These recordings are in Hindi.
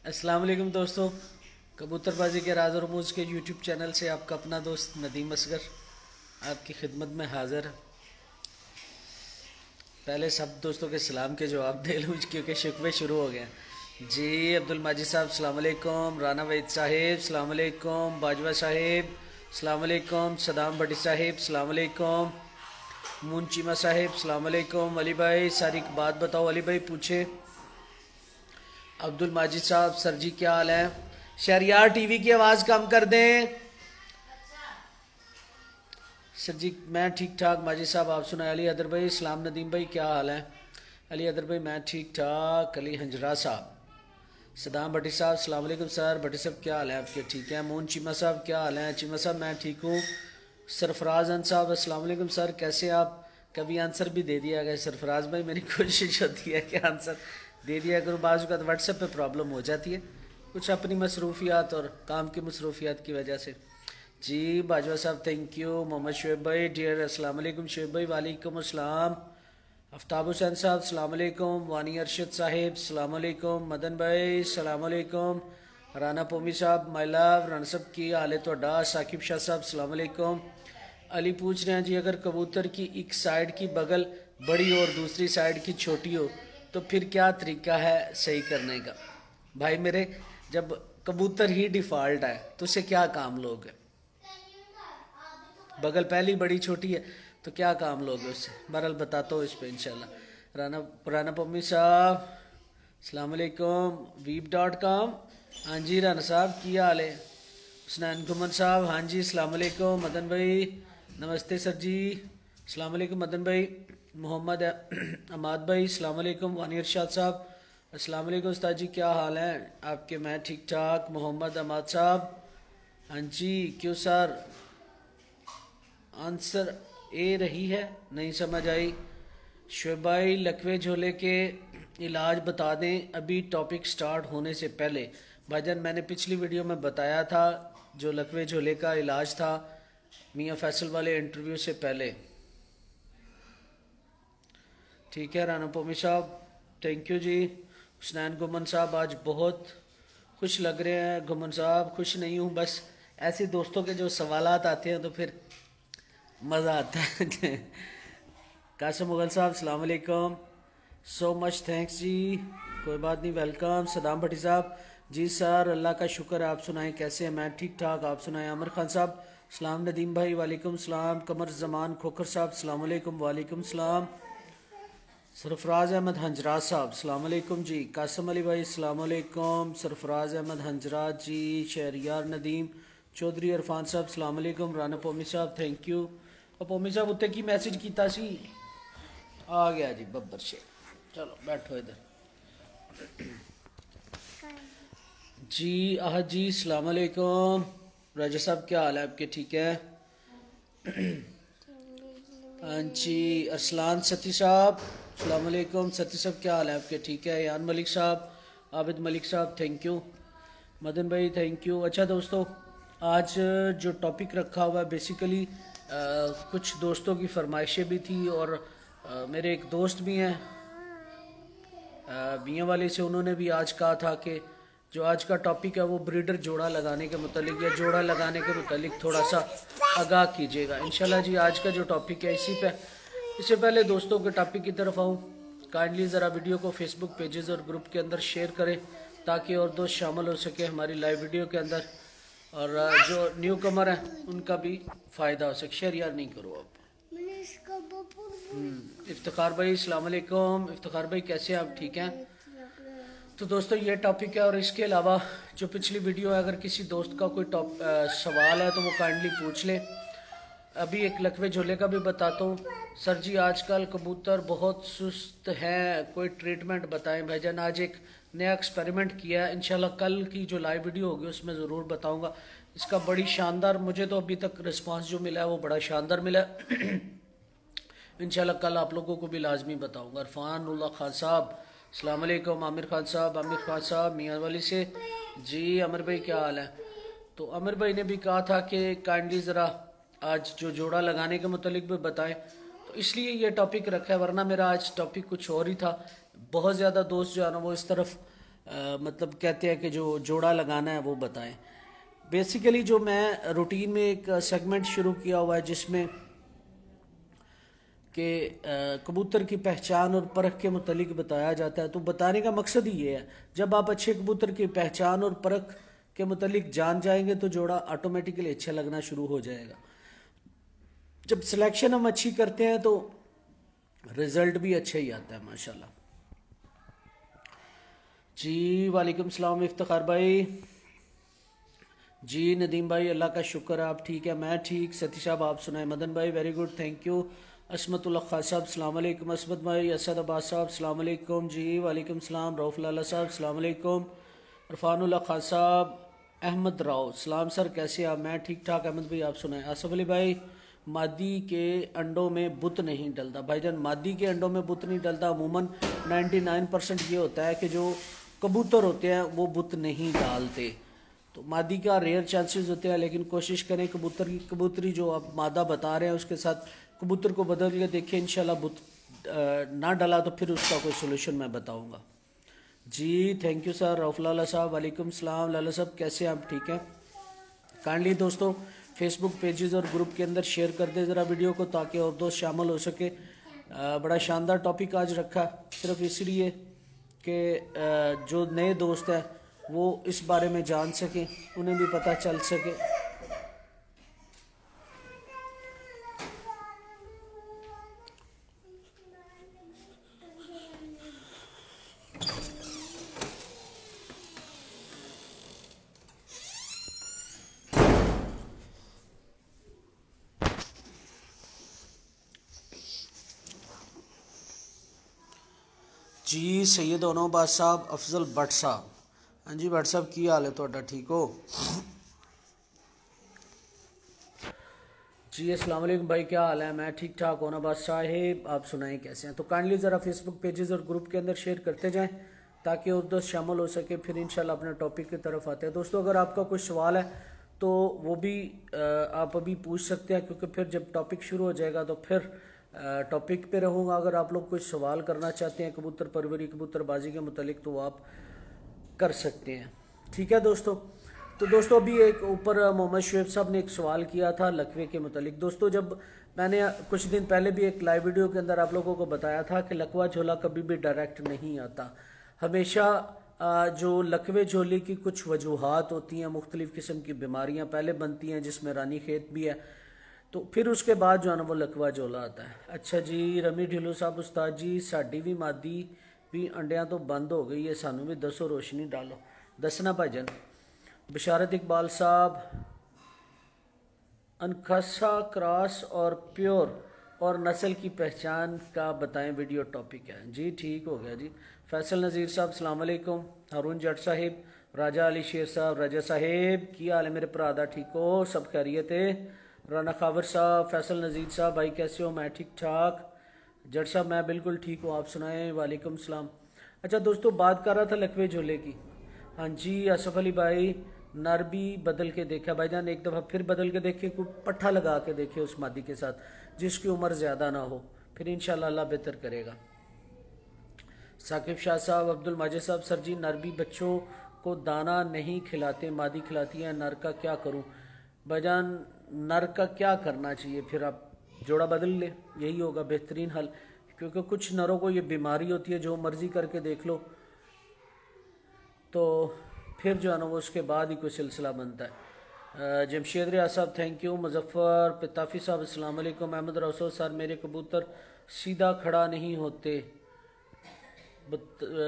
अस्सलाम वालेकुम दोस्तों, कबूतरबाजी के राज और रमूज के यूट्यूब चैनल से आपका अपना दोस्त नदीम असगर आपकी खिदमत में हाजिर है। पहले सब दोस्तों के सलाम के जवाब दे लूँ क्योंकि शिकवे शुरू हो गए। जी अब्दुल माजिद साहब सलाम अलैकुम, राना वहीद साहिब सलाम अलैकुम, बाजवा साहिब सलाम अलैकुम, सदाम भट्टी साहिब सलाम अलैकुम, मून चीमा साहिब सलाम अलैकुम, अली भाई सारी बात बताओ। अली भाई पूछे। अब्दुल माजिद साहब सर जी क्या हाल है? शहरियार टीवी की आवाज़ कम कर दें। सर जी मैं ठीक ठाक माजिद साहब, आप सुनाए। अली अदर भाई सलाम नदीम भाई क्या हाल है? अली अदर भाई मैं ठीक ठाक। अली हंजरा साहब सदाम भट्टी साहब सलाम अलैकुम सर। भट्टी साहब क्या हाल है आपके? ठीक है। मोहन चीमा साहब क्या हाल है? चीमा साहब मैं ठीक हूँ। सरफराज अन साहब अस्सलाम वालेकुम सर कैसे आप? कभी आंसर भी दे दिया गया सरफराज भाई, मेरी कोशिश होती है कि आंसर दे दिया करूँ। बाज़ का व्हाट्सएप पे प्रॉब्लम हो जाती है, कुछ अपनी मसरूफियात और काम की मसरूफियात की वजह से। जी बाजवा साहब थैंक यू। मोहम्मद शुएब भाई डियर अस्सलाम वालेकुम। शुएब भाई वालेकुम अस्सलाम। आफ्ताब हुसैन साहब सलाम अलैकुम। वानी अरशद साहिब सलाम अलैकुम। मदन भाई सलाम अलैकुम। राना पोमी साहब माय लव। राना साहब की हाल है तोड़ा? साकिब शाह साहब सलाम अलैकुम। अली पूछ रहे हैं जी अगर कबूतर की एक साइड की बगल बड़ी और दूसरी साइड की छोटी हो तो फिर क्या तरीका है सही करने का? भाई मेरे जब कबूतर ही डिफ़ॉल्ट है तो उसे क्या काम लोगे? बगल पहली बड़ी छोटी है तो क्या काम लोगे उससे? बहरहाल बताता हूँ इस पर इंशाल्लाह। राना पम्मी साहब अस्सलाम वालेकुम। वीप.com हाँ जी राना साहब की हाल है? हुसनैन गुमन साहब हाँ जी अस्सलाम वालेकुम। मदन भाई नमस्ते सर जी अस्सलाम वालेकुम मदन भाई। मोहम्मद अमाद भाई अस्सलाम वालेकुम। वानी अरशाद साहब अस्सलाम वालेकुम उस्ताद जी क्या हाल है आपके? मैं ठीक ठाक। मोहम्मद अमाद साहब हाँ जी क्यों सर आंसर ए रही है नहीं समझ आई। शुएब भाई लकवे झोले के इलाज बता दें अभी टॉपिक स्टार्ट होने से पहले। भाईजान मैंने पिछली वीडियो में बताया था जो लकवे झोले का इलाज था मियाँ फैसल वाले इंटरव्यू से पहले। ठीक है राना पोमी साहब थैंक यू जी। हुसनैन गुमन साहब आज बहुत खुश लग रहे हैं। गुमन साहब खुश नहीं हूँ, बस ऐसे दोस्तों के जो सवालात आते हैं तो फिर मज़ा आता है। कासिम मुगल साहब सलाम अलैकुम सो मच थैंक्स जी। कोई बात नहीं वेलकम। सदाम भट्टी साहब जी सर अल्लाह का शुक्र, आप सुनाएं कैसे हैं? मैं ठीक ठाक, आप सुनाएं। अमर खान साहब सलाम। नदीम भाई वालेकुम सलाम। कमर जमान खोखर साहब सलाम अलैकुम। वालेकुम सलाम। सरफराज अहमद हंजरा साहब सलाम अलैकुम जी। कासम अली भाई सलाम अलैकुम। सरफराज अहमद हंजरा जी। शहरियार नदीम चौधरी इरफान साहब सलाम अलैकुम। राना पोमी साहब थैंक यू। पोमी साहब उत्ते की मैसेज किया सी आ गया जी बब्बर से। चलो बैठो इधर जी। आह जी सलाम अलैकुम। राजा साहब क्या हाल है आपके? ठीक है हाँ जी। अरसलान सती साहब सलाम अलैकुम। सती साहब क्या हाल है आपके? ठीक है। यान मलिक साहब आबिद मलिक साहब थैंक यू। मदन भाई थैंक यू। अच्छा दोस्तों आज जो टॉपिक रखा हुआ है बेसिकली कुछ दोस्तों की फरमाइशें भी थी और मेरे एक दोस्त भी हैं मियाँ वाले से, उन्होंने भी आज कहा था कि जो आज का टॉपिक है वो ब्रीडर जोड़ा लगाने के मुतालिक या जोड़ा लगाने के मुतालिक थोड़ा सा आगाह कीजिएगा इंशाल्लाह जी। आज का जो टॉपिक है इसी पे, इससे पहले दोस्तों के टॉपिक की तरफ आऊँ, काइंडली ज़रा वीडियो को फेसबुक पेजेस और ग्रुप के अंदर शेयर करें ताकि और दोस्त शामिल हो सके हमारी लाइव वीडियो के अंदर और जो न्यू कमर हैं उनका भी फ़ायदा हो सके। शेयर यार नहीं करो आप। इफ्तिखार भाई अस्सलाम वालेकुम। इफ्तिखार भाई कैसे हैं आप? ठीक हैं। तो दोस्तों ये टॉपिक है और इसके अलावा जो पिछली वीडियो है अगर किसी दोस्त का कोई सवाल है तो वो काइंडली पूछ ले। अभी एक लकवे झोले का भी बताता हूँ। सर जी आजकल कबूतर बहुत सुस्त हैं, कोई ट्रीटमेंट बताएं भाईजान। आज एक नया एक्सपेरिमेंट किया है, इंशाल्लाह कल की जो लाइव वीडियो होगी उसमें ज़रूर बताऊँगा। इसका बड़ी शानदार, मुझे तो अभी तक रिस्पांस जो मिला है वो बड़ा शानदार मिला है। इंशाल्लाह कल आप लोगों को भी लाजमी बताऊँगा। इरफान उल्लाह खान साहब अस्सलाम वालेकुम। आमिर खान साहब मियाँ वाली से जी। अमर भाई क्या हाल है? तो अमर भाई ने भी कहा था कि काइंडली ज़रा आज जो जोड़ा लगाने के मुतालिक भी बताएं। तो तो इसलिए ये टॉपिक रखा है, वरना मेरा आज टॉपिक कुछ और ही था। बहुत ज़्यादा दोस्त जो है ना वो इस तरफ मतलब कहते हैं कि जो जोड़ा लगाना है वो बताएं। बेसिकली जो मैं रूटीन में एक सेगमेंट शुरू किया हुआ है जिसमें कि कबूतर की पहचान और परख के मुतालिक बताया जाता है। तो बताने का मकसद ही ये है, जब आप अच्छे कबूतर की पहचान और परख के मुतालिक जान जाएंगे तो जोड़ा ऑटोमेटिकली अच्छा लगना शुरू हो जाएगा। जब सिलेक्शन हम अच्छी करते हैं तो रिजल्ट भी अच्छा ही आता है माशाल्लाह। जी वालेकुम सलाम इफ्तिखार भाई। जी नदीम भाई अल्लाह का शुक्र है, आप ठीक है? मैं ठीक। सतीश साहब आप सुनाए? मदन भाई very good thank you. Asmatullah Khan साहब अस्सलाम वालेकुम। असमत भाई, असद अब्बास साहब अस्सलाम वालेकुम। जी वालेकुम सलाम। रऊफ लाला साहब अस्सलाम वालेकुम। इरफानुल्लाह खान साहब, अहमद राव सलाम सर कैसे आप? मैं ठीक ठाक। अहमद भाई आप सुनाए? आसफ अली भाई, मादी के अंडों में बुत नहीं डलता। भाईजान मादी के अंडों में बुत नहीं डलता। अमूमन 99% ये होता है कि जो कबूतर होते हैं वो बुत नहीं डालते, तो मादी का रेयर चांसेस होते हैं। लेकिन कोशिश करें कबूतर की कबूतरी जो आप मादा बता रहे हैं उसके साथ कबूतर को बदल के देखें, इंशाल्लाह बुत ना डला तो फिर उसका कोई सोल्यूशन मैं बताऊंगा। जी थैंक यू सर। रऊफ लाला साहब वालेकुम सलाम। लाला साहब कैसे आप? ठीक हैं। काइंडली दोस्तों फेसबुक पेजेस और ग्रुप के अंदर शेयर कर दें ज़रा वीडियो को, ताकि और दोस्त शामिल हो सके। बड़ा शानदार टॉपिक आज रखा, सिर्फ इसलिए कि जो नए दोस्त हैं वो इस बारे में जान सकें, उन्हें भी पता चल सके। जी सैयद ओनोबाज साहब, अफजल भट्ट साहब, हाँ जी भट्ट साहब की हाल है तुहाडा? ठीक हो जी? अस्सलाम वालेकुम भाई, क्या हाल है? मैं ठीक ठाक। ओनोबाज साहेब आप सुनाएं कैसे हैं? तो काइंडली ज़रा फेसबुक पेजेस और ग्रुप के अंदर शेयर करते जाएं ताकि और दोस्त शामिल हो सके। फिर इंशाल्लाह अपने टॉपिक की तरफ आते हैं। दोस्तों अगर आपका कोई सवाल है तो वो भी आप अभी पूछ सकते हैं, क्योंकि फिर जब टॉपिक शुरू हो जाएगा तो फिर टॉपिक पे रहूँगा। अगर आप लोग कोई सवाल करना चाहते हैं कबूतर परवरी कबूतरबाजी के मुतालिक तो आप कर सकते हैं। ठीक है दोस्तों। तो दोस्तों अभी एक ऊपर मोहम्मद शुएब साहब ने एक सवाल किया था लकवे के मुतालिक। दोस्तों जब मैंने कुछ दिन पहले भी एक लाइव वीडियो के अंदर आप लोगों को बताया था कि लकवा झोला कभी भी डायरेक्ट नहीं आता। हमेशा जो लकवे झोले की कुछ वजूहात होती हैं, मुख्तलिफ़ किस्म की बीमारियां पहले बनती हैं जिसमें रानी खेत भी है, तो फिर उसके बाद जो है ना वो लकवा झोला आता है। अच्छा जी रमी ढिल्लो साहब, उस्ताद जी साड़ी भी मादी भी अंडियां तो बंद हो गई है, सानू भी दसो, रोशनी डालो। दसना भाईजान। बिशारत इकबाल साहब, अनखसा क्रॉस और प्योर और नस्ल की पहचान का बताएं, वीडियो टॉपिक है जी। ठीक हो गया जी। फैसल नज़ीर साहब अस्सलाम वालेकुम। हारून जट साहिब, राजा अली शेर साहब, राजा साहिब की हाल है मेरे भरा? ठीक हो? सब खैरियत है? राना खावर साहब, फैसल नज़ीर साहब भाई कैसे हो? मैं ठीक ठाक। जट साहब मैं बिल्कुल ठीक हूँ, आप सुनाएं? वालेकुम सलाम। अच्छा दोस्तों बात कर रहा था लकवे झोले की। हाँ जी असफ अली भाई, नर भी बदल के देखा भाईजान, एक दफ़ा फिर बदल के देखे, कोई पट्ठा लगा के देखे उस मादी के साथ जिसकी उम्र ज़्यादा ना हो, फिर इंशाल्लाह अल्लाह बेहतर करेगा। साकिब शाह साहब, अब्दुल माजिद साहब, सर जी नर भी बच्चों को दाना नहीं खिलाते, मादी खिलाती है, नर का क्या करूं? भाईजान नर का क्या करना चाहिए? फिर आप जोड़ा बदल ले, यही होगा बेहतरीन हल। क्योंकि कुछ नरों को ये बीमारी होती है, जो मर्जी करके देख लो तो फिर जो है ना वो उसके बाद ही कोई सिलसिला बनता है। जमशेद रियाज साहब थैंक यू। मुजफ्फर पिताफी साहब अस्सलाम वालेकुम। अहमद रसूल सर मेरे कबूतर सीधा खड़ा नहीं होते,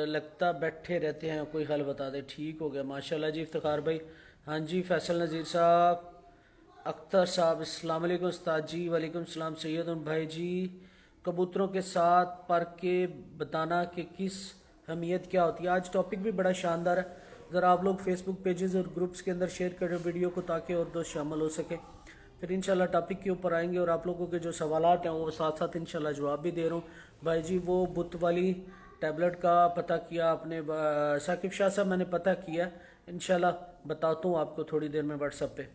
लगता बैठे रहते हैं, कोई हल बता दे। ठीक हो गया माशाल्लाह जी। इफ्तिखार भाई हाँ जी। फैसल नज़ीर साहब, अख्तर साहब अस्सलाम वालेकुम उस्ताद जी। वालेकुम सलाम। सैयद भाई जी कबूतरों के साथ पर के बताना कि किस अहमियत क्या होती है। आज टॉपिक भी बड़ा शानदार है, ज़रा आप लोग फेसबुक पेजेस और ग्रुप्स के अंदर शेयर करें वीडियो को ताकि और दोस्त शामिल हो सके। फिर इंशाल्लाह टॉपिक के ऊपर आएंगे और आप लोगों के जो सवालात हैं वो साथ साथ इंशाल्लाह जवाब भी दे रहा हूँ। भाई जी वो बुत वाली टैबलेट का पता किया आपने? साकिब शाह साहब मैंने पता किया, इंशाल्लाह बताता हूँ आपको थोड़ी देर में व्हाट्सएप पे।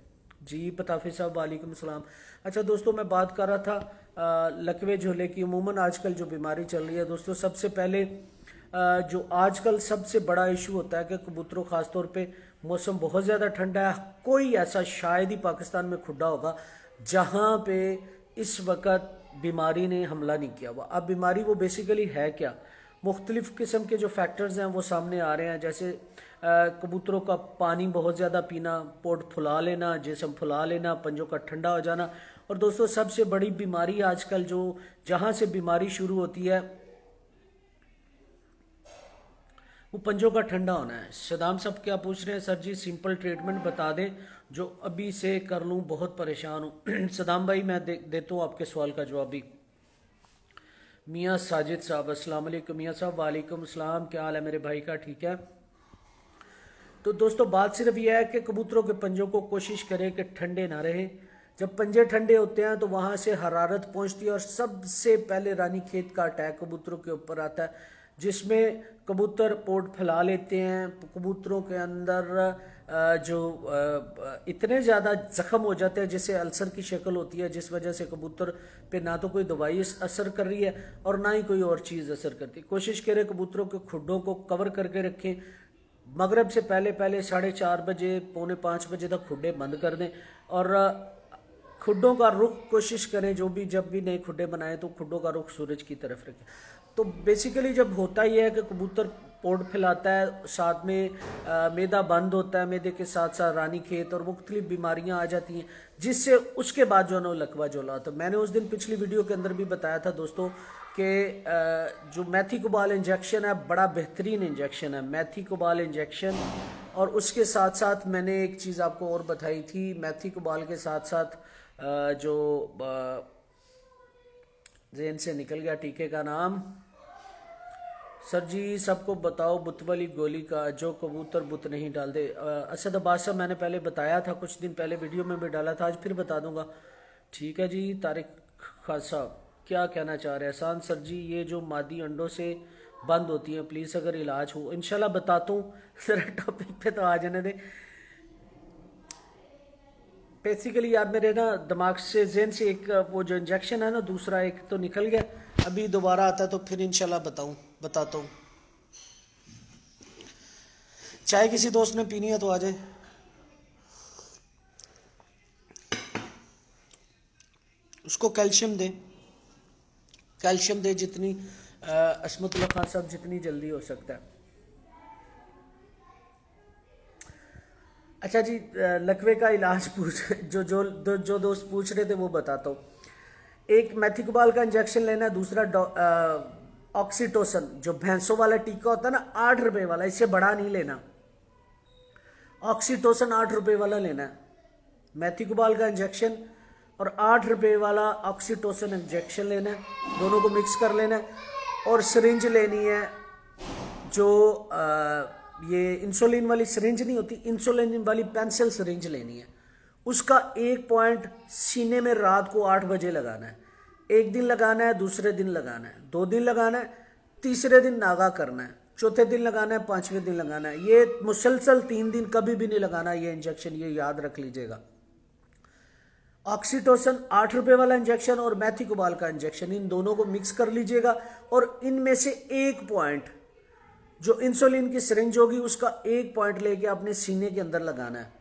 जी पताफी साहब वालेकुम सलाम। अच्छा दोस्तों मैं बात कर रहा था लकवे झोले की अमूमन आजकल जो बीमारी चल रही है दोस्तों, सबसे पहले जो आजकल सबसे बड़ा इशू होता है कि कबूतरों ख़ासतौर पे मौसम बहुत ज़्यादा ठंडा है, कोई ऐसा शायद ही पाकिस्तान में खुड्डा होगा जहाँ पे इस वक्त बीमारी ने हमला नहीं किया हुआ। अब बीमारी वो बेसिकली है क्या, मुख्तलिफ़ किस्म के जो फैक्टर्स हैं वो सामने आ रहे हैं, जैसे कबूतरों का पानी बहुत ज़्यादा पीना, पोट फुला लेना, जिस्म फुला लेना, पंजों का ठंडा हो जाना। और दोस्तों सबसे बड़ी बीमारी आजकल जो जहाँ से बीमारी शुरू होती है वो पंजों का ठंडा होना है। सदाम साहब क्या पूछ रहे हैं, सर जी सिंपल ट्रीटमेंट बता दें जो अभी से कर लूँ, बहुत परेशान हूँ। सदाम भाई मैं देता हूँ आपके सवाल का जवाब भी। मियाँ साजिद साहब अस्सलाम वालेकुम। मियाँ साहब वालेकुम अस्सलाम, क्या हाल है मेरे भाई का, ठीक है। तो दोस्तों बात सिर्फ यह है कि कबूतरों के पंजों को कोशिश करें कि ठंडे ना रहे। जब पंजे ठंडे होते हैं तो वहाँ से हरारत पहुँचती है और सबसे पहले रानी खेत का अटैक कबूतरों के ऊपर आता है, जिसमें कबूतर पोट फैला लेते हैं। कबूतरों के अंदर जो इतने ज़्यादा ज़ख्म हो जाते हैं जिससे अल्सर की शक्ल होती है, जिस वजह से कबूतर पे ना तो कोई दवाई असर कर रही है और ना ही कोई और चीज़ असर करती। कोशिश करें कबूतरों के खुड्डों को कवर करके रखें। मगरब से पहले 4:30 बजे 4:45 बजे तक खुड्डे बंद कर दें और खुड्डों का रुख कोशिश करें, जब भी नए खुड्डे बनाएं तो खुड्डों का रुख सूरज की तरफ रखें। तो बेसिकली जब होता ही है कि कबूतर पोट फैलाता है, साथ में मैदा बंद होता है, मैदे के साथ साथ रानी खेत और मुख्तलिफ बीमारियां आ जाती हैं, जिससे उसके बाद जो है ना लकवा जोला। तो मैंने उस दिन पिछली वीडियो के अंदर भी बताया था दोस्तों कि जो मैथीकोबाल इंजेक्शन है बड़ा बेहतरीन इंजेक्शन है, मैथीकोबाल इंजेक्शन। और उसके साथ साथ मैंने एक चीज़ आपको और बताई थी, मैथीकोबाल के साथ साथ जो ज़हन से निकल गया टीके का नाम, सर जी सबको बताओ बुत वाली गोली का, जो कबूतर बुत नहीं डाल दे। असद अब्बास साहब मैंने पहले बताया था, कुछ दिन पहले वीडियो में भी डाला था, आज फिर बता दूंगा, ठीक है जी। तारिक खान साहब क्या कहना चाह रहे हैं, आसान सर जी ये जो मादी अंडों से बंद होती हैं प्लीज़ अगर इलाज हो, इंशाल्लाह बताता हूँ। ज़रा टॉपिक पे तो आ जाने दें। बेसिकली यार मेरे ना दिमाग से ज़हन से एक वो जो इंजेक्शन है ना दूसरा एक तो निकल गया, अभी दोबारा आता है तो फिर इंशाल्लाह बताता हूँ। चाय किसी दोस्त ने पीनी है तो आ जाए। उसको कैल्शियम दे जितनी असमतुल्लाह खान साहब जितनी जल्दी हो सकता है। अच्छा जी, लकवे का इलाज जो दोस्त पूछ रहे थे वो बताता हूँ। एक मैथीकोबाल का इंजेक्शन लेना है, दूसरा ऑक्सीटोसन जो भैंसों वाला टीका होता है ना 8 रुपए वाला, इससे बड़ा नहीं लेना। ऑक्सीटोसन 8 रुपए वाला लेना है, मैथीकोबाल का इंजेक्शन और 8 रुपए वाला ऑक्सीटोसन इंजेक्शन लेना है, दोनों को मिक्स कर लेना है। और सिरिंज लेनी है जो ये इंसुलिन वाली सिरिंज नहीं होती, इंसुलिन वाली पेंसिल सिरिंज लेनी है। उसका 1 पॉइंट सीने में रात को 8 बजे लगाना है। एक दिन लगाना है, दूसरे दिन लगाना है, 2 दिन लगाना है, तीसरे दिन नागा करना है, चौथे दिन लगाना है, 5वें दिन लगाना है। ये मुसलसल 3 दिन कभी भी नहीं लगाना ये इंजेक्शन, ये याद रख लीजिएगा। ऑक्सीटोसन 8 रुपए वाला इंजेक्शन और मैथीकोबाल का इंजेक्शन, इन दोनों को मिक्स कर लीजिएगा और इनमें से 1 पॉइंट जो इंसुलिन की सिरिंज होगी उसका 1 पॉइंट लेके अपने सीने के अंदर लगाना है।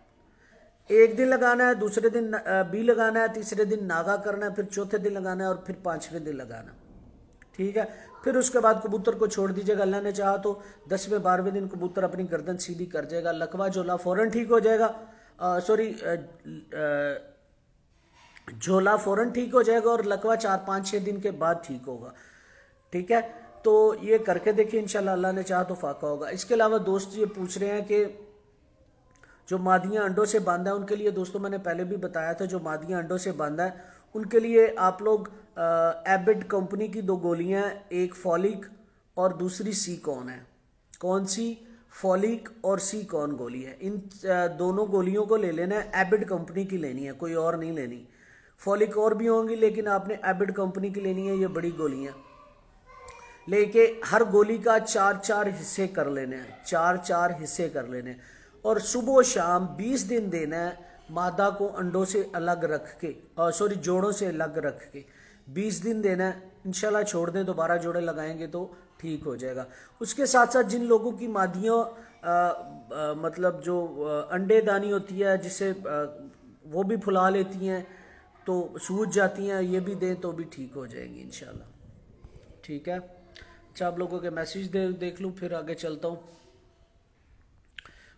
एक दिन लगाना है, दूसरे दिन भी लगाना है, तीसरे दिन नागा करना है, फिर चौथे दिन लगाना है और फिर 5वें दिन लगाना, ठीक है। फिर उसके बाद कबूतर को छोड़ दीजिएगा। अल्लाह ने चाहा तो 10वें 12वें दिन कबूतर अपनी गर्दन सीधी कर जाएगा, लकवा झोला फौरन ठीक हो जाएगा। झोला फौरन ठीक हो जाएगा और लकवा 4-5-6 दिन के बाद ठीक होगा, ठीक है। तो ये करके देखिए, इंशाल्लाह अल्लाह ने चाहा तो फाका होगा। इसके अलावा दोस्त ये पूछ रहे हैं कि जो मादियाँ अंडों से बांधा है उनके लिए, दोस्तों मैंने पहले भी बताया था, जो मादियाँ अंडों से बांधा है उनके लिए आप लोग एबिड कंपनी की 2 गोलियाँ, एक फॉलिक और दूसरी सी कॉन है। कौन सी? फॉलिक और सी कॉन गोली है। इन दोनों गोलियों को ले लेना है, एबिड कंपनी की लेनी है, कोई और नहीं लेनी। फॉलिक और भी होंगी लेकिन आपने एबिड कंपनी की लेनी है, ये बड़ी गोलियाँ लेके हर गोली का 4-4 हिस्से कर लेने हैं, 4-4 हिस्से कर लेने हैं और सुबह शाम 20 दिन देना है। मादा को अंडों से अलग रख के, जोड़ों से अलग रख के 20 दिन देना है, इंशाल्लाह छोड़ दें, दोबारा जोड़े लगाएंगे तो ठीक हो जाएगा। उसके साथ साथ जिन लोगों की मादियों मतलब जो अंडे दानी होती है जिससे वो भी फुला लेती हैं तो सूज जाती हैं, ये भी दें तो भी ठीक हो जाएगी इंशाल्लाह। ठीक है, अच्छा आप लोगों के मैसेज देख लूँ फिर आगे चलता हूँ।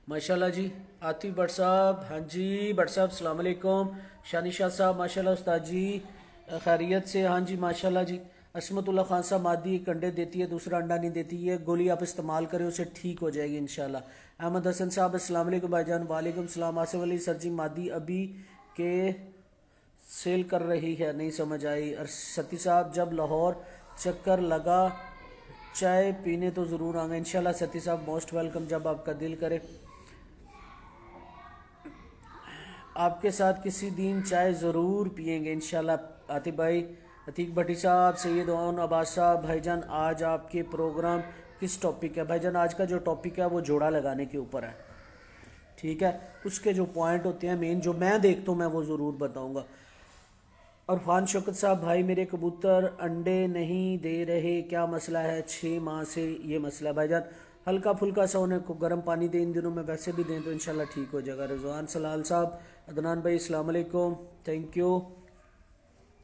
माशाल्लाह जी, आतिफ भट्ट साहब, हाँ जी भट्ट साहब अस्सलाम वालेकुम। शानिशा साहब माशाल्लाह उस्ताद जी खैरियत से, हाँ जी माशाल्लाह जी। असमतुल्लाह खान साहब मादी एक अंडे देती है, दूसरा अंडा नहीं देती है, गोली आप इस्तेमाल करें उससे ठीक हो जाएगी इंशाल्लाह। अहमद हसन साहब अस्सलाम वालेकुम भाईजान। वालेकुम सलाम। आसिफ अली सर जी मादी अभी के सेल कर रही है, नहीं समझ आई। और सती साहब जब लाहौर चक्कर लगा चाय पीने तो ज़रूर आएंगे इंशाल्लाह। सती साहब मोस्ट वेलकम, जब आपका दिल करे। आपके साथ किसी दिन चाय ज़रूर पियेंगे इंशाल्लाह। आतिफ भाई, अतीक भट्टी साहब, सैयद ओन अब्बास साहब, भाईजान आज आपके प्रोग्राम किस टॉपिक है? भाईजान आज का जो टॉपिक है वो जोड़ा लगाने के ऊपर है, ठीक है। उसके जो पॉइंट होते हैं मेन जो मैं देखता हूँ मैं वो ज़रूर बताऊँगा। और फान शौकत साहब, भाई मेरे कबूतर अंडे नहीं दे रहे, क्या मसला है? 6 माह से ये मसला है भाईजान। हल्का फुल्का सा उन्हें को गर्म पानी दें, इन दिनों में वैसे भी दें तो इंशाल्लाह ठीक हो जाएगा। रिजवान सलाल साहब, अदनान भाई अस्सलाम वालेकुम, थैंक यू।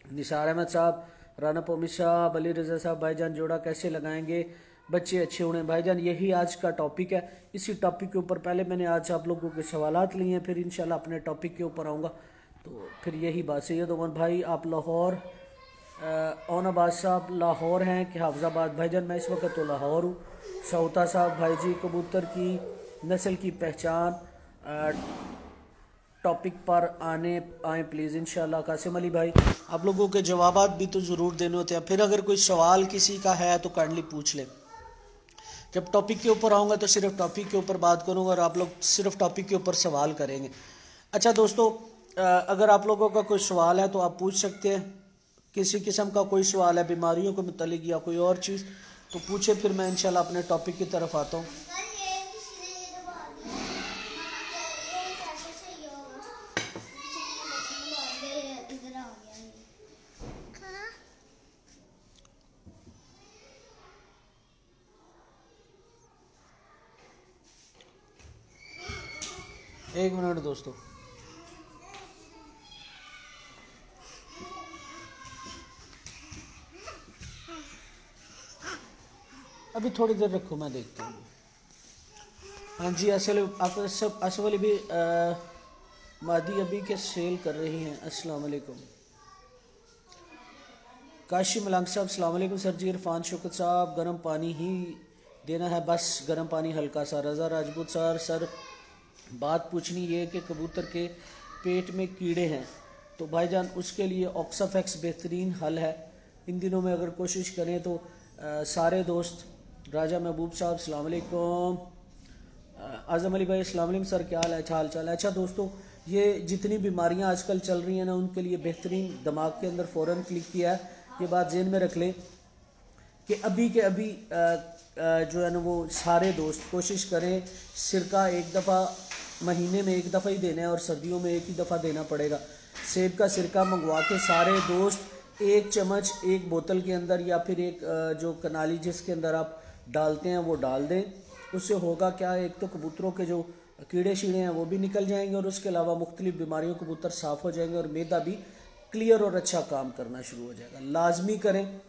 निसार अहमद साहब, राना पोमी साहब, अली रज़ा साहब, भाईजान जोड़ा कैसे लगाएंगे बच्चे अच्छे होने? भाईजान यही आज का टॉपिक है। इसी टॉपिक के ऊपर पहले मैंने आज आप लोगों के सवालात लिए हैं, फिर इंशाल्लाह अपने टॉपिक के ऊपर आऊँगा। तो फिर यही बात। सैयद ओमन भाई आप लाहौर, ओन अब्बास साहब लाहौर हैं कि हाफिज़ाबाद? भाईजान मैं इस वक्त तो लाहौर हूँ। सऊता साहब, भाई जी कबूतर की नस्ल की पहचान टॉपिक पर आए प्लीज़ इंशाल्लाह। कासिम अली भाई, आप लोगों के जवाबात भी तो ज़रूर देने होते हैं, फिर अगर कोई सवाल किसी का है तो काइंडली पूछ ले। जब टॉपिक के ऊपर आऊँगा तो सिर्फ टॉपिक के ऊपर बात करूँगा और आप लोग सिर्फ टॉपिक के ऊपर सवाल करेंगे। अच्छा दोस्तों, अगर आप लोगों का कोई सवाल है तो आप पूछ सकते हैं। किसी किस्म का कोई सवाल है बीमारियों के मुतालिक या कोई और चीज़ तो पूछे, फिर मैं इंशाल्लाह अपने टॉपिक की तरफ आता हूँ। एक मिनट दोस्तों, अभी थोड़ी देर रखो मैं देखता हूँ। हाँ जी, असफ अली भी मादी अभी के सेल कर रही हैं। अस्सलाम वालेकुम। काशी मलंग साहब अस्सलाम वालेकुम सर जी। इरफान शौकत साहब, गर्म पानी ही देना है बस, गर्म पानी हल्का सा। रज़ा राजपूत सर बात पूछनी ये कि कबूतर के पेट में कीड़े हैं तो भाईजान उसके लिए ऑक्साफेक्स बेहतरीन हल है। इन दिनों में अगर कोशिश करें तो सारे दोस्त, राजा महबूब साहब अस्सलाम वालेकुम, आज़म अली भाई अस्सलाम वालेकुम सर, क्या हाल है? हाल चाल है। अच्छा दोस्तों, ये जितनी बीमारियां आजकल चल रही हैं ना उनके लिए बेहतरीन, दिमाग के अंदर फ़ौरन क्लिक किया है, ये बात ज़हन में रख लें कि अभी के अभी जो है ना वो सारे दोस्त कोशिश करें, सिरका एक दफ़ा महीने में एक दफ़ा ही देना है और सर्दियों में एक ही दफ़ा देना पड़ेगा। सेब का सिरका मंगवा के सारे दोस्त 1 चम्मच एक बोतल के अंदर या फिर एक जो कनाली जिसके अंदर आप डालते हैं वो डाल दें। उससे होगा क्या, एक तो कबूतरों के जो कीड़े शीड़े हैं वो भी निकल जाएंगे और उसके अलावा मुख्तलिफ बीमारियों कबूतर साफ़ हो जाएंगे और मैदा भी क्लियर और अच्छा काम करना शुरू हो जाएगा। लाजमी करें,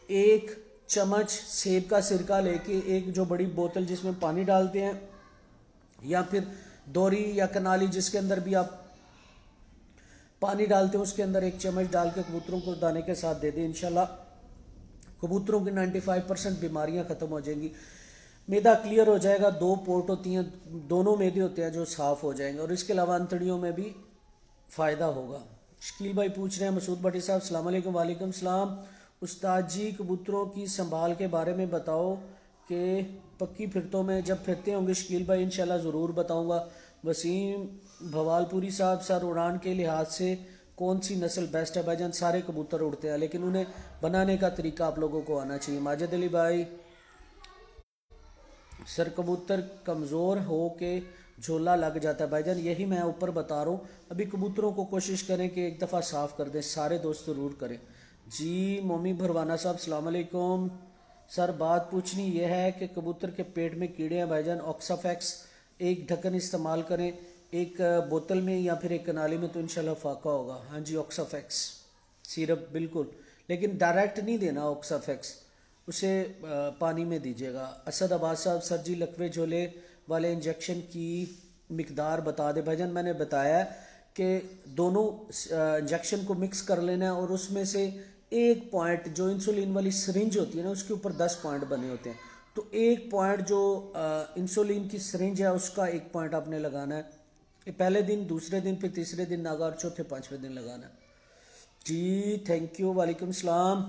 1 चम्मच सेब का सिरका लेके एक जो बड़ी बोतल जिसमें पानी डालते हैं या फिर दोरी या कनाली जिसके अंदर भी आप पानी डालते हैं उसके अंदर 1 चम्मच डाल के कबूतरों को दाने के साथ दे दें। इंशाल्लाह कबूतरों की 95% बीमारियां ख़त्म हो जाएंगी, मैदा क्लियर हो जाएगा। 2 पोर्ट होती हैं, दोनों मैदे होते हैं जो साफ़ हो जाएंगे और इसके अलावा अंतड़ियों में भी फ़ायदा होगा। शकील भाई पूछ रहे हैं, मसूद भट्टी साहब अस्सलाम वालेकुम। वालेकुम सलाम। उस्ताद जी कबूतरों की संभाल के बारे में बताओ कि पक्की फिरतों में जब फिरते होंगे। शकील भाई इंशाल्लाह ज़रूर बताऊंगा। वसीम भवालपुरी साहब, सर उड़ान के लिहाज से कौन सी नस्ल बेस्ट है? भाईजान सारे कबूतर उड़ते हैं लेकिन उन्हें बनाने का तरीका आप लोगों को आना चाहिए। माजिद अली भाई, सर कबूतर कमज़ोर हो के झोला लग जाता है। भाईजान यही मैं ऊपर बता रहा हूँ, अभी कबूतरों को कोशिश करें कि एक दफ़ा साफ़ कर दें, सारे दोस्त ज़रूर करें। जी मोमी भरवाना साहब अस्सलाम वालेकुम। सर बात पूछनी यह है कि कबूतर के पेट में कीड़े हैं भाईजान, ऑक्साफैक्स एक ढक्कन इस्तेमाल करें एक बोतल में या फिर एक कनाली में तो इंशाल्लाह फाका होगा। हाँ जी ऑक्साफैक्स सिरप बिल्कुल, लेकिन डायरेक्ट नहीं देना ऑक्साफैक्स, उसे पानी में दीजिएगा। असद अब्बास साहब सर जी लकवे झोले वाले इंजेक्शन की मिकदार बता दे भाईजान। मैंने बताया कि दोनों इंजेक्शन को मिक्स कर लेना है और उसमें से एक पॉइंट जो इंसुलिन वाली सिरिंज होती है ना उसके ऊपर 10 पॉइंट बने होते हैं, तो एक पॉइंट जो इंसुलिन की सिरिंज है उसका एक पॉइंट आपने लगाना है। ये पहले दिन, दूसरे दिन, फिर तीसरे दिन नागा और चौथे पांचवें दिन लगाना है। जी थैंक यू, वालेकुम सलाम।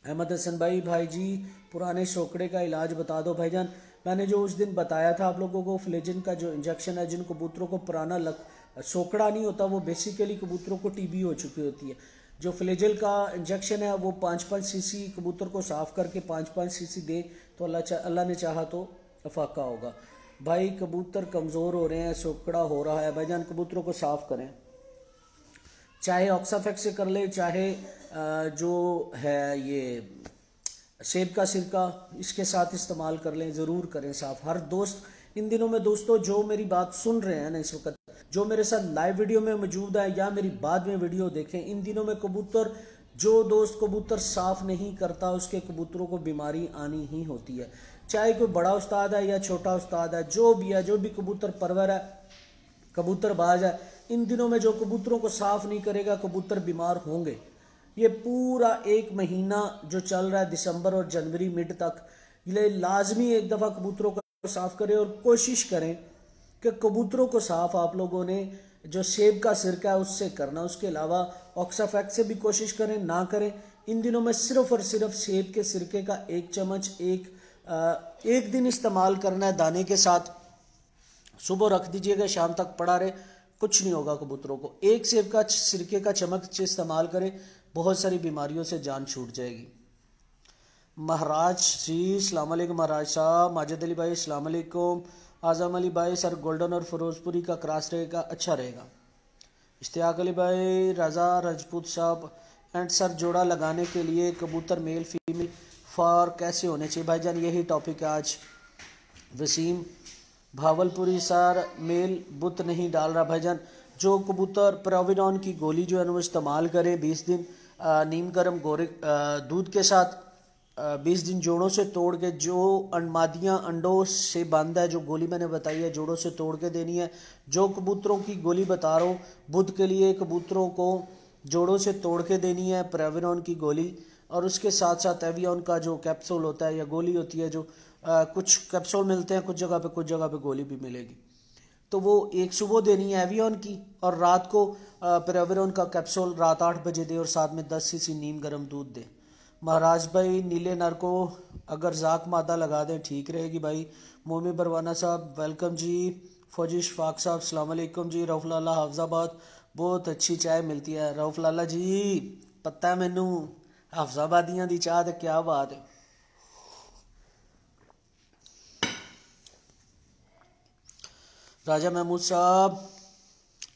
अहमद हसन भाई जी पुराने शोकड़े का इलाज बता दो भाईजान। मैंने जो उस दिन बताया था आप लोगों को, फ्लेजिन का जो इंजेक्शन है, जिन कबूतरों को पुराना शोकड़ा नहीं होता वो बेसिकली कबूतरों को टीबी हो चुकी होती है। जो फ्लेजिल का इंजेक्शन है वो 5-5 सीसी कबूतर को साफ करके 5-5 सीसी दे तो अल्लाह ने चाहा तो अफाका होगा। भाई कबूतर कमज़ोर हो रहे हैं, शोकड़ा हो रहा है भाईजान, कबूतरों को साफ करें, चाहे ऑक्साफेक्स से कर ले, चाहे जो है ये सेब का सिरका इसके साथ इस्तेमाल कर लें, ज़रूर करें साफ। हर दोस्त इन दिनों में, दोस्तों जो मेरी बात सुन रहे हैं ना इस वक्त, जो मेरे साथ लाइव वीडियो में मौजूद है या मेरी बाद में वीडियो देखें, इन दिनों में कबूतर, जो दोस्त कबूतर साफ नहीं करता उसके कबूतरों को बीमारी आनी ही होती है। चाहे कोई बड़ा उस्ताद है या छोटा उस्ताद है, जो भी है, जो भी कबूतर परवर है, कबूतरबाज है, इन दिनों में जो कबूतरों को साफ नहीं करेगा कबूतर बीमार होंगे। ये पूरा एक महीना जो चल रहा है दिसंबर और जनवरी मिड तक, ये लाजमी एक दफ़ा कबूतरों को साफ करें और कोशिश करें कि कबूतरों को साफ आप लोगों ने जो सेब का सिरका है उससे करना। उसके अलावा ऑक्साफैक्स से भी कोशिश करें ना करें। इन दिनों में सिर्फ और सिर्फ सेब के सिरके का 1 चम्मच एक दिन इस्तेमाल करना है दाने के साथ, सुबह रख दीजिएगा, शाम तक पड़ा रहे, कुछ नहीं होगा कबूतरों को। एक सेब का सिरके का चम्मच इस्तेमाल करें, बहुत सारी बीमारियों से जान छूट जाएगी। महाराज जी अस्सलाम वालेकुम, महाराज साहब। माजिद अली भाई अस्सलाम वालेकुम। आज़म अली भाई सर गोल्डन और फिरोजपुरी का क्रॉस रहेगा, अच्छा रहेगा। इश्तियाक अली भाई, रज़ा राजपूत साहब एंड सर जोड़ा लगाने के लिए कबूतर मेल फीमेल फॉर कैसे होने चाहिए भाईजान, यही टॉपिक है आज। वसीम भावलपुरी सर मेल बुत नहीं डाल रहा भाईजान, जो कबूतर प्रोविडॉन की गोली जो है ना वो इस्तेमाल करें 20 दिन नीम गर्म गोरे दूध के साथ, 20 दिन जोड़ों से तोड़ के, जो मादियाँ अंडों से बंद है, जो गोली मैंने बताई है जोड़ों से तोड़ के देनी है। जो कबूतरों की गोली बता रहा हूँ बुध के लिए, कबूतरों को जोड़ों से तोड़ के देनी है प्रेविनॉन की गोली, और उसके साथ साथ एवियन का जो कैप्सूल होता है या गोली होती है, जो कुछ कैप्सूल मिलते हैं कुछ जगह पे गोली भी मिलेगी, तो वो एक सुबह देनी है एवियन की, और रात को प्रेविनॉन का कैप्सूल रात 8 बजे दे, और साथ में 10 सीसी नीम गर्म दूध दे। महाराज भाई नीले नर को अगर जाक मादा लगा दें ठीक रहेगी भाई। मोमी बरवाना साहब वेलकम जी। फौजी शफाक साहब अस्सलाम वालेकुम जी। रऊफ लाला हाफजाबाद बहुत अच्छी चाय मिलती है। रऊफ लाला जी पता है मैनू हाफजाबादियां दी चाह, क्या बात है। राजा महमूद साहब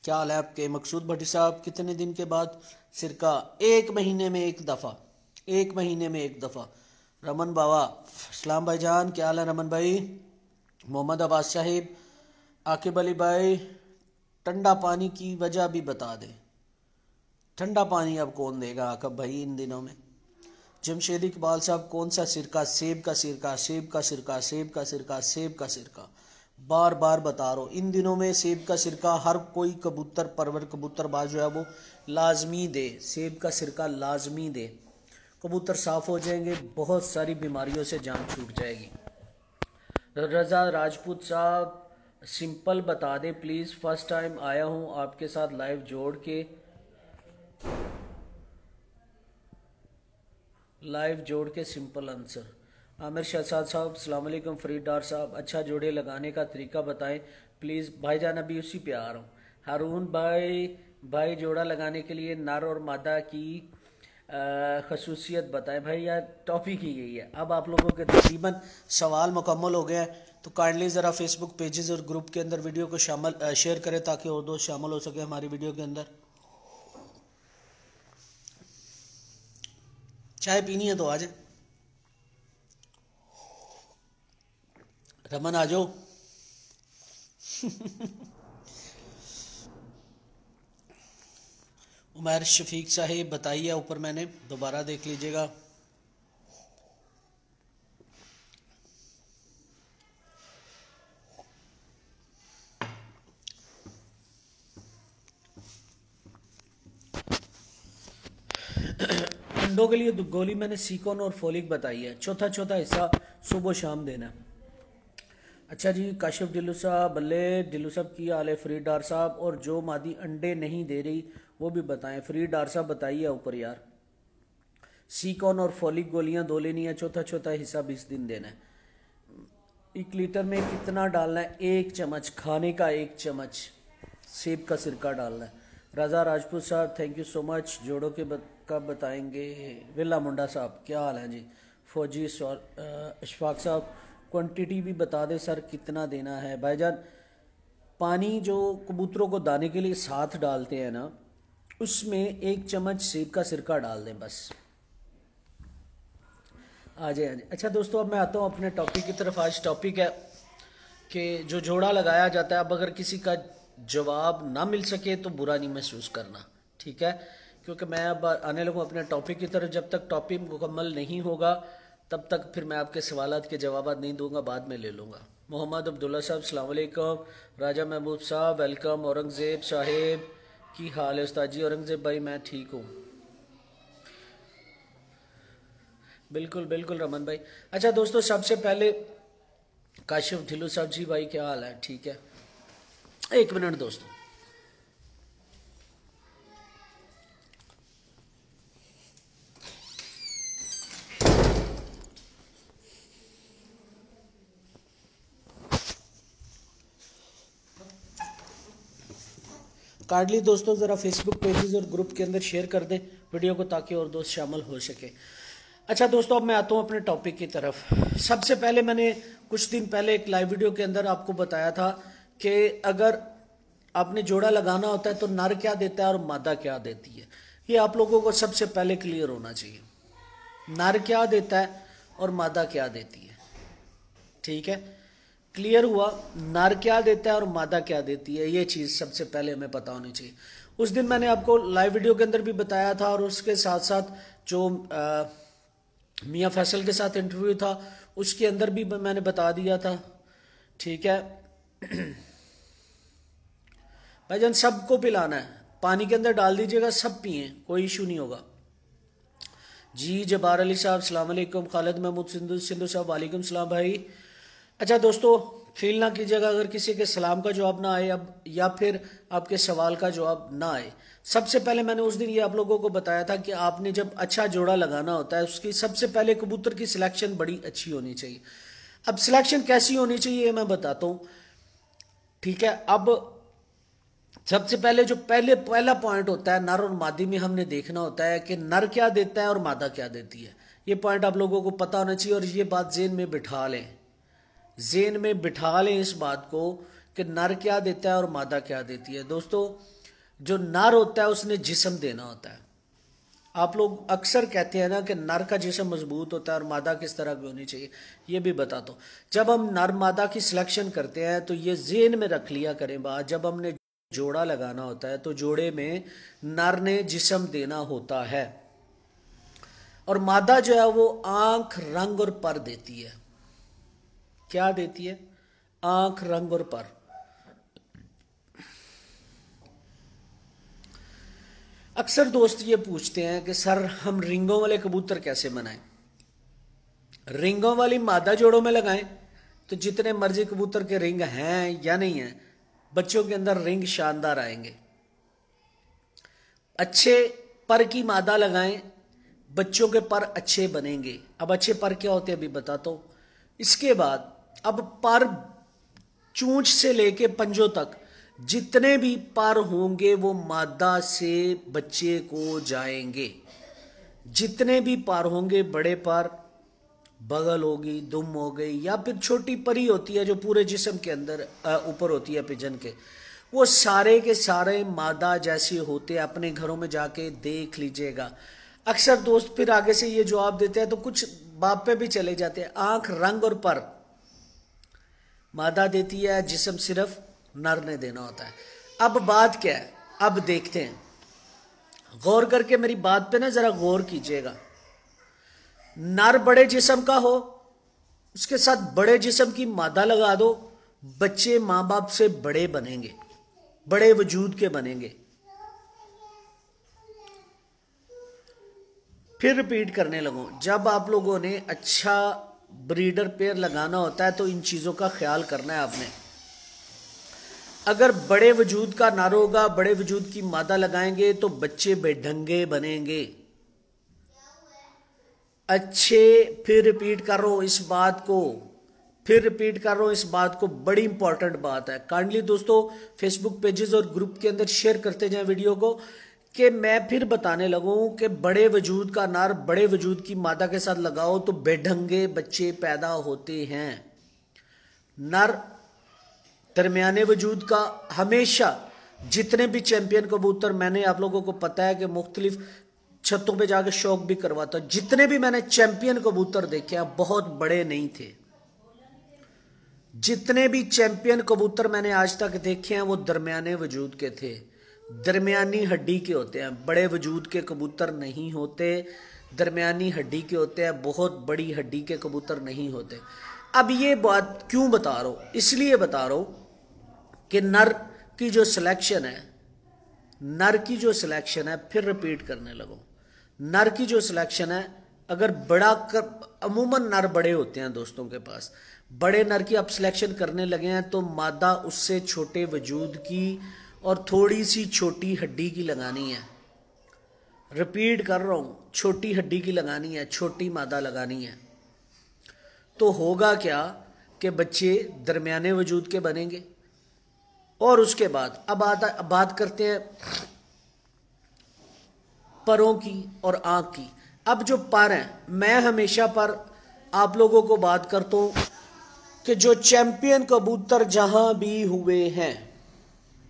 क्या हाल है आपके। मकसूद भट्टी साहब कितने दिन के बाद सिरका, 1 महीने में 1 दफ़ा, 1 महीने में 1 दफ़ा। रमन बाबा इस्लाम भाई जान क्या हाल है रमन भाई। मोहम्मद अब्बास साहिब, आकिब अली भाई ठंडा पानी की वजह भी बता दें। ठंडा पानी अब कौन देगा आकिब भाई इन दिनों में। जमशेद इकबाल साहब कौन सा सिरका, सेब का सिरका, सेब का सिरका, सेब का सिरका, सेब का सिरका, बार बार बता रहा हूँ। इन दिनों में सेब का सिरका हर कोई कबूतर परवर कबूतरबाज जो है वो लाजमी दे, सेब का सिरका लाजमी दे, कबूतर साफ हो जाएंगे, बहुत सारी बीमारियों से जान छूट जाएगी। रज़ा राजपूत साहब सिंपल बता दें प्लीज़, फर्स्ट टाइम आया हूँ आपके साथ लाइव जोड़ के सिंपल आंसर। आमिर शहजाद साहब अस्सलाम वालेकुम। फरीद डार साहब अच्छा जोड़े लगाने का तरीका बताएं प्लीज़ भाईजान, अभी उसी पे आ रहा हूँ। हारून भाई जोड़ा लगाने के लिए नर और मादा की खसूसियत बताएं भाई। यार टॉपिक ही यही है। अब आप लोगों के तकरीबन सवाल मुकम्मल हो गए हैं, तो काइंडली ज़रा फेसबुक पेजेस और ग्रुप के अंदर वीडियो को शेयर करें ताकि और दोस्त शामिल हो सके हमारी वीडियो के अंदर। चाय पीनी है तो आ जाए। रमन आ जाओ। उमर शफीक साहिब बताइए, ऊपर मैंने दोबारा देख लीजिएगा। अंडों के लिए गोली मैंने सीकॉन और फोलिक बताई है, चौथा चौथा हिस्सा सुबह शाम देना है। अच्छा जी, काशिफ डिल्लू साहब, बल्ले डिल्लू साहब की हाल है, फरीद डार साहब, और जो मादी अंडे नहीं दे रही वो भी बताएं। फरीद डार साहब बताइए ऊपर यार। सीकॉन और फोलिक गोलियां दो लेनी है, चौथा चौथा हिस्सा 20 दिन देना है। 1 लीटर में कितना डालना है? 1 चम्मच खाने का, 1 चम्मच सेब का सिरका डालना है। रजा राजपूत साहब थैंक यू सो मच। जोड़ों के कब बताएंगे? विला मुंडा साहब क्या हाल है जी। फौजी अशफाक साहब क्वांटिटी भी बता दे सर, कितना देना है? भाईजान पानी जो कबूतरों को दाने के लिए साथ डालते हैं ना, उसमें 1 चम्मच सेब का सिरका डाल दें बस। आ जाए। अच्छा दोस्तों, अब मैं आता हूँ अपने टॉपिक की तरफ। आज टॉपिक है कि जो जोड़ा लगाया जाता है, अब अगर किसी का जवाब ना मिल सके तो बुरा नहीं महसूस करना, ठीक है? क्योंकि मैं अब आने लगूँ अपने टॉपिक की तरफ। जब तक टॉपिक मुकम्मल नहीं होगा तब तक फिर मैं आपके सवालात के जवाब नहीं दूंगा, बाद में ले लूँगा। मोहम्मद अब्दुल्ला साहब अस्सलाम वालेकुम। राजा महबूब साहब वेलकम। औरंगज़ेब साहेब की हाल है उस्ताद जी? औरंगज़ेब भाई मैं ठीक हूँ, बिल्कुल बिल्कुल रमन भाई। अच्छा दोस्तों, सबसे पहले काशिफ ढिल्लू साहब जी भाई क्या हाल है? ठीक है, 1 मिनट दोस्तों। कार्डली दोस्तों ज़रा फेसबुक पेजेस और ग्रुप के अंदर शेयर कर दें वीडियो को, ताकि और दोस्त शामिल हो सके। अच्छा दोस्तों, अब मैं आता हूँ अपने टॉपिक की तरफ। सबसे पहले मैंने कुछ दिन पहले एक लाइव वीडियो के अंदर आपको बताया था कि अगर आपने जोड़ा लगाना होता है तो नर क्या देता है और मादा क्या देती है। ये आप लोगों को सबसे पहले क्लियर होना चाहिए, नर क्या देता है और मादा क्या देती है, ठीक है? क्लियर हुआ? नर क्या देता है और मादा क्या देती है, ये चीज़ सबसे पहले हमें पता होनी चाहिए। उस दिन मैंने आपको लाइव वीडियो के अंदर भी बताया था, और उसके साथ साथ जो मियाँ फैसल के साथ इंटरव्यू था उसके अंदर भी मैंने बता दिया था, ठीक है? भाईजान सबको पिलाना है, पानी के अंदर डाल दीजिएगा, सब पिए, कोई इशू नहीं होगा जी। जबार अली साहब अस्सलाम वालेकुम। खालिद महमूद सिंधु साहब वालेकुम सलाम भाई। अच्छा दोस्तों, फील ना कीजिएगा अगर किसी के सलाम का जवाब ना आए अब, या फिर आपके सवाल का जवाब ना आए। सबसे पहले मैंने उस दिन ये आप लोगों को बताया था कि आपने जब अच्छा जोड़ा लगाना होता है, उसकी सबसे पहले कबूतर की सिलेक्शन बड़ी अच्छी होनी चाहिए। अब सिलेक्शन कैसी होनी चाहिए ये मैं बताता हूँ, ठीक है? अब सबसे पहले जो पहला पॉइंट होता है, नर और मादी में हमने देखना होता है कि नर क्या देता है और मादा क्या देती है। ये पॉइंट आप लोगों को पता होना चाहिए, और ये बात जेन में बिठा लें, जेन में बिठा लें इस बात को कि नर क्या देता है और मादा क्या देती है। दोस्तों, जो नर होता है उसने जिस्म देना होता है। आप लोग अक्सर कहते हैं ना कि नर का जिस्म मजबूत होता है और मादा किस तरह की होनी चाहिए, ये भी बताता हूँ। जब हम नर मादा की सिलेक्शन करते हैं तो ये जेन में रख लिया करें बात, जब हमने जोड़ा लगाना होता है तो जोड़े में नर ने जिस्म देना होता है, और मादा जो है वो आंख, रंग और पर देती है। क्या देती है? आंख, रंग और पर। अक्सर दोस्त ये पूछते हैं कि सर हम रिंगों वाले कबूतर कैसे बनाएं? रिंगों वाली मादा जोड़ों में लगाएं तो जितने मर्जी कबूतर के रिंग हैं या नहीं हैं, बच्चों के अंदर रिंग शानदार आएंगे। अच्छे पर की मादा लगाएं, बच्चों के पर अच्छे बनेंगे। अब अच्छे पर क्या होते हैं अभी बताता हूं। इसके बाद अब पर चूंच से लेके पंजों तक जितने भी पर होंगे वो मादा से बच्चे को जाएंगे। जितने भी पर होंगे, बड़े पर, बगल होगी, दुम हो गई, या फिर छोटी परी होती है जो पूरे जिस्म के अंदर ऊपर होती है पिजन के, वो सारे के सारे मादा जैसे होते हैं। अपने घरों में जाके देख लीजिएगा। अक्सर दोस्त फिर आगे से ये जवाब देते हैं तो कुछ बाप पे भी चले जाते हैं। आंख, रंग और पर मादा देती है, जिस्म सिर्फ नर ने देना होता है। अब बात क्या है, अब देखते हैं, गौर करके मेरी बात पे ना जरा गौर कीजिएगा। नर बड़े जिस्म का हो, उसके साथ बड़े जिस्म की मादा लगा दो, बच्चे मां बाप से बड़े बनेंगे, बड़े वजूद के बनेंगे। फिर रिपीट करने लगूं, जब आप लोगों ने अच्छा ब्रीडर पेयर लगाना होता है तो इन चीजों का ख्याल करना है आपने। अगर बड़े वजूद का नर होगा, बड़े वजूद की मादा लगाएंगे तो बच्चे बेढंगे बनेंगे, अच्छे। फिर रिपीट कर रहा हूं इस बात को, फिर रिपीट कर रहा हूं इस बात को, बड़ी इंपॉर्टेंट बात है। काइंडली दोस्तों फेसबुक पेजेस और ग्रुप के अंदर शेयर करते जाएं वीडियो को, कि मैं फिर बताने लगूं कि बड़े वजूद का नर बड़े वजूद की मादा के साथ लगाओ तो बेढंगे बच्चे पैदा होते हैं। नर दरमियाने वजूद का हमेशा, जितने भी चैंपियन कबूतर, मैंने आप लोगों को पता है कि मुख्तलिफ छतों पे जाके शौक भी करवाता, जितने भी मैंने चैंपियन कबूतर देखे हैं बहुत बड़े नहीं थे। जितने भी चैंपियन कबूतर मैंने आज तक देखे हैं वो दरमियाने वजूद के थे, दरमियानी हड्डी के होते हैं। बड़े वजूद के कबूतर नहीं होते, दरमियानी हड्डी के होते हैं, बहुत बड़ी हड्डी के कबूतर नहीं होते। अब ये बात क्यों बता रहा हूं, इसलिए बता रहा हूं कि नर की जो सिलेक्शन है, नर की जो सिलेक्शन है, फिर रिपीट करने लगो, नर की जो सिलेक्शन है, अगर बड़ा अमूमन नर बड़े होते हैं दोस्तों के पास, बड़े नर की आप सिलेक्शन करने लगे हैं तो मादा उससे छोटे वजूद की और थोड़ी सी छोटी हड्डी की लगानी है। रिपीट कर रहा हूं, छोटी हड्डी की लगानी है, छोटी मादा लगानी है। तो होगा क्या कि बच्चे दरमियाने वजूद के बनेंगे। और उसके बाद अब बात करते हैं परों की और आंख की। अब जो पर हैं, मैं हमेशा पर आप लोगों को बात करता हूं कि जो चैंपियन कबूतर जहां भी हुए हैं,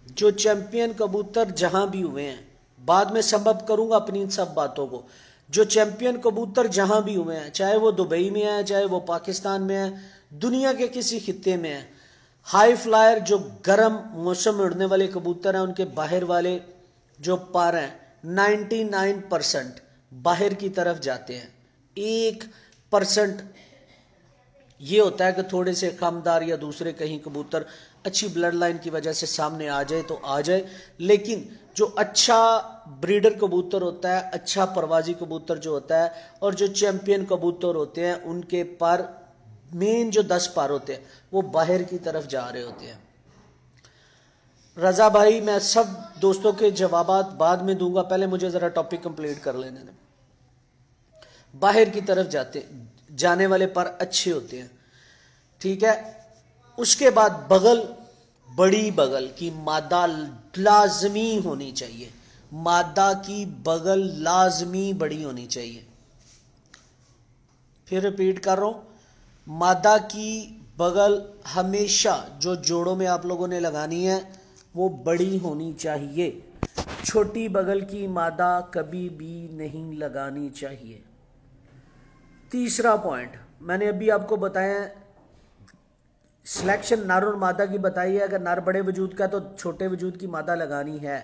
जो चैंपियन कबूतर जहां भी हुए हैं, बाद में सबब करूंगा अपनी इन सब बातों को। जो चैंपियन कबूतर जहां भी हुए हैं, चाहे वो दुबई में है, चाहे वो पाकिस्तान में है, दुनिया के किसी खित्ते में है, हाई फ्लायर जो गर्म मौसम में उड़ने वाले कबूतर हैं, उनके बाहर वाले जो पर हैं 99% बाहर की तरफ जाते हैं। 1% ये होता है कि थोड़े से खामदार या दूसरे कहीं कबूतर अच्छी ब्लड लाइन की वजह से सामने आ जाए तो आ जाए, लेकिन जो अच्छा ब्रीडर कबूतर होता है, अच्छा परवाजी कबूतर जो होता है, और जो चैंपियन कबूतर होते हैं, उनके पर मेन जो 10 पर होते हैं वो बाहर की तरफ जा रहे होते हैं। रजा भाई, मैं सब दोस्तों के जवाबात बाद में दूंगा, पहले मुझे जरा टॉपिक कंप्लीट कर लेने दें। बाहर की तरफ जाने वाले पर अच्छे होते हैं, ठीक है। उसके बाद बगल, बड़ी बगल की मादा लाजमी होनी चाहिए, मादा की बगल लाजमी बड़ी होनी चाहिए। फिर रिपीट कर रहा हूं, मादा की बगल हमेशा जो जोड़ों में आप लोगों ने लगानी है वो बड़ी होनी चाहिए। छोटी बगल की मादा कभी भी नहीं लगानी चाहिए। तीसरा पॉइंट मैंने अभी आपको बताया, सिलेक्शन नर और मादा की बताई है। अगर नर बड़े वजूद का तो छोटे वजूद की मादा लगानी है।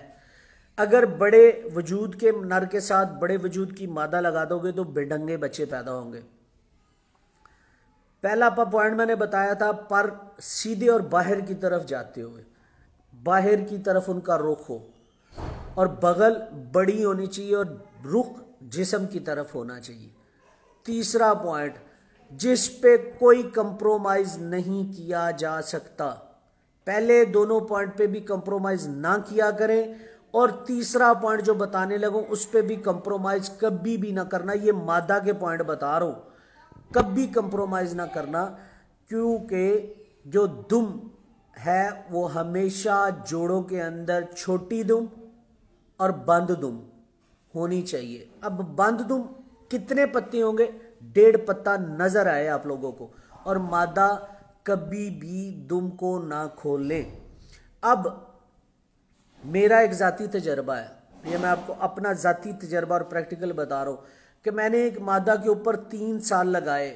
अगर बड़े वजूद के नर के साथ बड़े वजूद की मादा लगा दोगे तो बेढंगे बच्चे पैदा होंगे। पहला पॉइंट मैंने बताया था, पर सीधे और बाहर की तरफ जाते हुए, बाहर की तरफ उनका रुख हो, और बगल बड़ी होनी चाहिए और रुख जिस्म की तरफ होना चाहिए। तीसरा पॉइंट, जिस पे कोई कंप्रोमाइज नहीं किया जा सकता। पहले दोनों पॉइंट पे भी कंप्रोमाइज ना किया करें, और तीसरा पॉइंट जो बताने लगूं उस पे भी कंप्रोमाइज कभी भी ना करना। ये मादा के पॉइंट बता रहा हूं, कभी कंप्रोमाइज ना करना, क्योंकि जो दुम है वो हमेशा जोड़ों के अंदर छोटी दुम और बंद दुम होनी चाहिए। अब बंद दुम कितने पत्ते होंगे? 1.5 पत्ता नजर आए आप लोगों को, और मादा कभी भी दुम को ना खोलें। अब मेरा एक जाती तजर्बा है, ये मैं आपको अपना ज़ाती तजर्बा और प्रैक्टिकल बता रहा हूँ कि मैंने एक मादा के ऊपर 3 साल लगाए,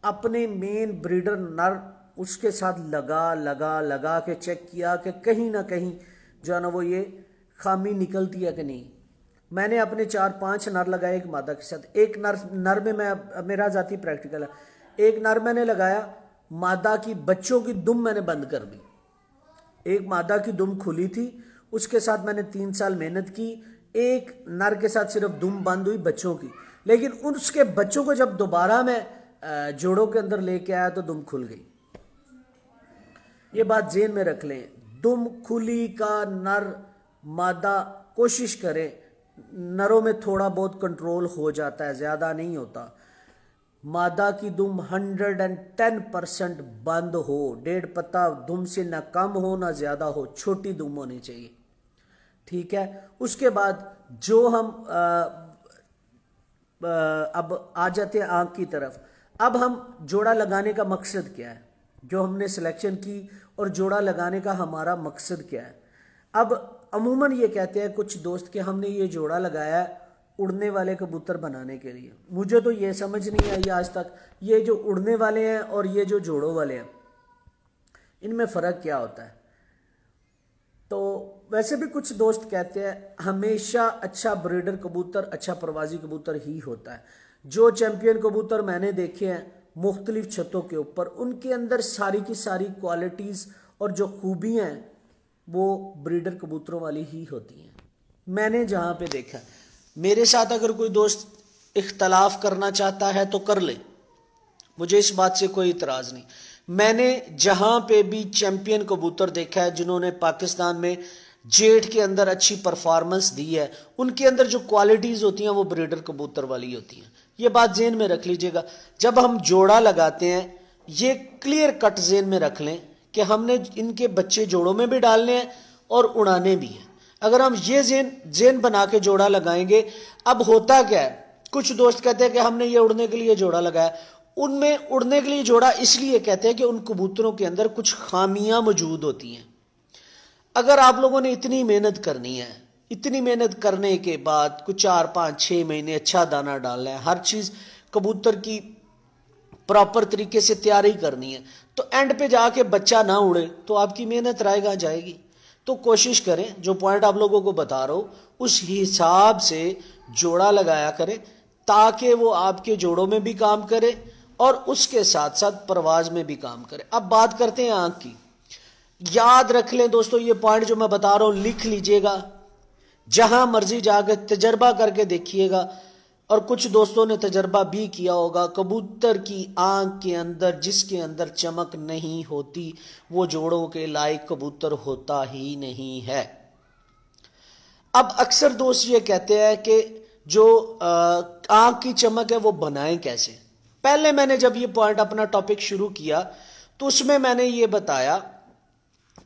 अपने मेन ब्रीडर नर उसके साथ लगा के चेक किया कि कहीं ना कहीं जो है ना वो ये खामी निकलती है कि नहीं। मैंने अपने 4-5 नर लगाए एक मादा के साथ। एक नर में मैं, मेरा ज़ाती प्रैक्टिकल है, एक नर मैंने लगाया, मादा की बच्चों की दुम मैंने बंद कर दी। एक मादा की दुम खुली थी, उसके साथ मैंने 3 साल मेहनत की। एक नर के साथ सिर्फ दुम बंद हुई बच्चों की, लेकिन उसके बच्चों को जब दोबारा मैं जोड़ों के अंदर लेके आया तो दुम खुल गई। ये बात जेन में रख लें, दुम खुली का नर मादा कोशिश करें, नरों में थोड़ा बहुत कंट्रोल हो जाता है, ज़्यादा नहीं होता। मादा की दुम 110% बंद हो, 1.5 पत्ता दुम से ना कम हो ना ज़्यादा हो, छोटी दुम होनी चाहिए, ठीक है। उसके बाद जो हम अब आ जाते हैं आँख की तरफ। अब हम जोड़ा लगाने का मकसद क्या है, जो हमने सिलेक्शन की और जोड़ा लगाने का हमारा मकसद क्या है। अब अमूमन ये कहते हैं कुछ दोस्त कि हमने ये जोड़ा लगाया उड़ने वाले कबूतर बनाने के लिए। मुझे तो ये समझ नहीं आई आज तक, ये जो उड़ने वाले हैं और ये जो जोड़ों वाले हैं, इनमें फ़र्क क्या होता है। तो वैसे भी कुछ दोस्त कहते हैं हमेशा अच्छा ब्रीडर कबूतर, अच्छा प्रवासी कबूतर ही होता है। जो चैंपियन कबूतर मैंने देखे हैं मुख्तलिफ छतों के ऊपर, उनके अंदर सारी की सारी क्वालिटीज़ और जो खूबियाँ हैं वो ब्रीडर कबूतरों वाली ही होती हैं। मैंने जहाँ पे देखा, मेरे साथ अगर कोई दोस्त इख्तलाफ करना चाहता है तो कर ले, मुझे इस बात से कोई इतराज़ नहीं। मैंने जहाँ पे भी चैंपियन कबूतर देखा है जिन्होंने पाकिस्तान में जेठ के अंदर अच्छी परफॉर्मेंस दी है, उनके अंदर जो क्वालिटीज़ होती हैं वो ब्रीडर कबूतर वाली होती हैं। ये बात जेन में रख लीजिएगा। जब हम जोड़ा लगाते हैं ये क्लियर कट जेन में रख लें कि हमने इनके बच्चे जोड़ों में भी डालने हैं और उड़ाने भी हैं। अगर हम ये जेन बना के जोड़ा लगाएंगे, अब होता क्या है, कुछ दोस्त कहते हैं कि हमने ये उड़ने के लिए जोड़ा लगाया। उनमें उड़ने के लिए जोड़ा इसलिए कहते हैं कि उन कबूतरों के अंदर कुछ खामियां मौजूद होती हैं। अगर आप लोगों ने इतनी मेहनत करनी है, इतनी मेहनत करने के बाद कुछ 4-5-6 महीने अच्छा दाना डालना है, हर चीज़ कबूतर की प्रॉपर तरीके से तैयारी करनी है, तो एंड पे जाके बच्चा ना उड़े तो आपकी मेहनत रायगा जाएगी। तो कोशिश करें, जो पॉइंट आप लोगों को बता रहा हूँ उस हिसाब से जोड़ा लगाया करें ताकि वो आपके जोड़ों में भी काम करे और उसके साथ साथ परवाज में भी काम करे। अब बात करते हैं आंख की। याद रख लें दोस्तों, ये पॉइंट जो मैं बता रहा हूं लिख लीजिएगा, जहां मर्जी जाकर तजर्बा करके देखिएगा। और कुछ दोस्तों ने तजर्बा भी किया होगा, कबूतर की आंख के अंदर जिसके अंदर चमक नहीं होती वो जोड़ों के लायक कबूतर होता ही नहीं है। अब अक्सर दोस्त ये कहते हैं कि जो आंख की चमक है वो बनाएं कैसे। पहले मैंने जब ये पॉइंट अपना टॉपिक शुरू किया तो उसमें मैंने ये बताया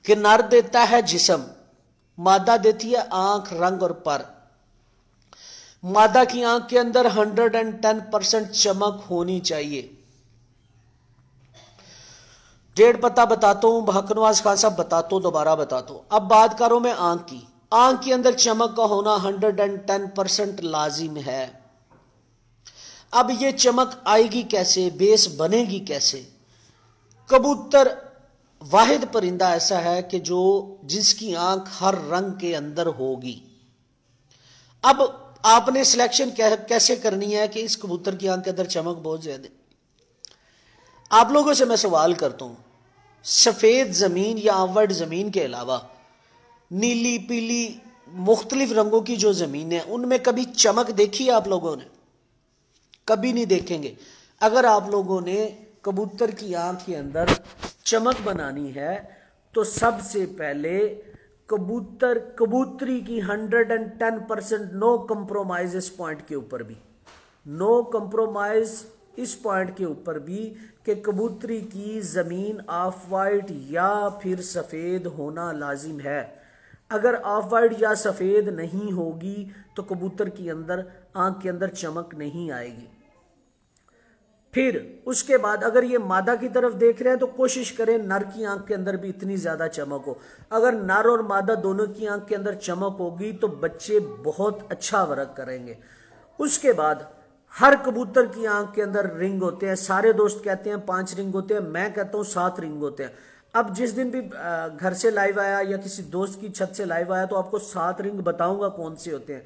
कि नर देता है जिस्म, मादा देती है आंख, रंग और पर। मादा की आंख के अंदर 110% चमक होनी चाहिए। 1.5 पत्ता बताता हूं, हकनवाज खान साहब बताता हूं, दोबारा बताता हूं। अब बात करो मैं आंख की। आंख के अंदर चमक का होना 110% लाजिम है। अब ये चमक आएगी कैसे, बेस बनेगी कैसे। कबूतर वाहिद परिंदा ऐसा है कि जो जिसकी आंख हर रंग के अंदर होगी। अब आपने सिलेक्शन कैसे करनी है कि इस कबूतर की आंख के अंदर चमक बहुत ज्यादा। आप लोगों से मैं सवाल करता हूं, सफेद जमीन या आवड़ जमीन के अलावा नीली पीली मुख्तलिफ रंगों की जो जमीन है उनमें कभी चमक देखी है आप लोगों ने? कभी नहीं देखेंगे। अगर आप लोगों ने कबूतर की आंख के अंदर चमक बनानी है तो सबसे पहले कबूतरी की 110% नो कंप्रोमाइज इस पॉइंट के ऊपर भी, नो कंप्रोमाइज इस पॉइंट के ऊपर भी कि कबूतरी की जमीन ऑफ वाइट या फिर सफेद होना लाजिम है। अगर ऑफ वाइट या सफेद नहीं होगी तो कबूतर की अंदर आंख के अंदर चमक नहीं आएगी। फिर उसके बाद अगर ये मादा की तरफ देख रहे हैं तो कोशिश करें नर की आंख के अंदर भी इतनी ज्यादा चमक हो। अगर नर और मादा दोनों की आंख के अंदर चमक होगी तो बच्चे बहुत अच्छा वर्क करेंगे। उसके बाद हर कबूतर की आंख के अंदर रिंग होते हैं। सारे दोस्त कहते हैं 5 रिंग होते हैं, मैं कहता हूं 7 रिंग होते हैं। अब जिस दिन भी घर से लाइव आया या किसी दोस्त की छत से लाइव आया तो आपको 7 रिंग बताऊंगा कौन से होते हैं।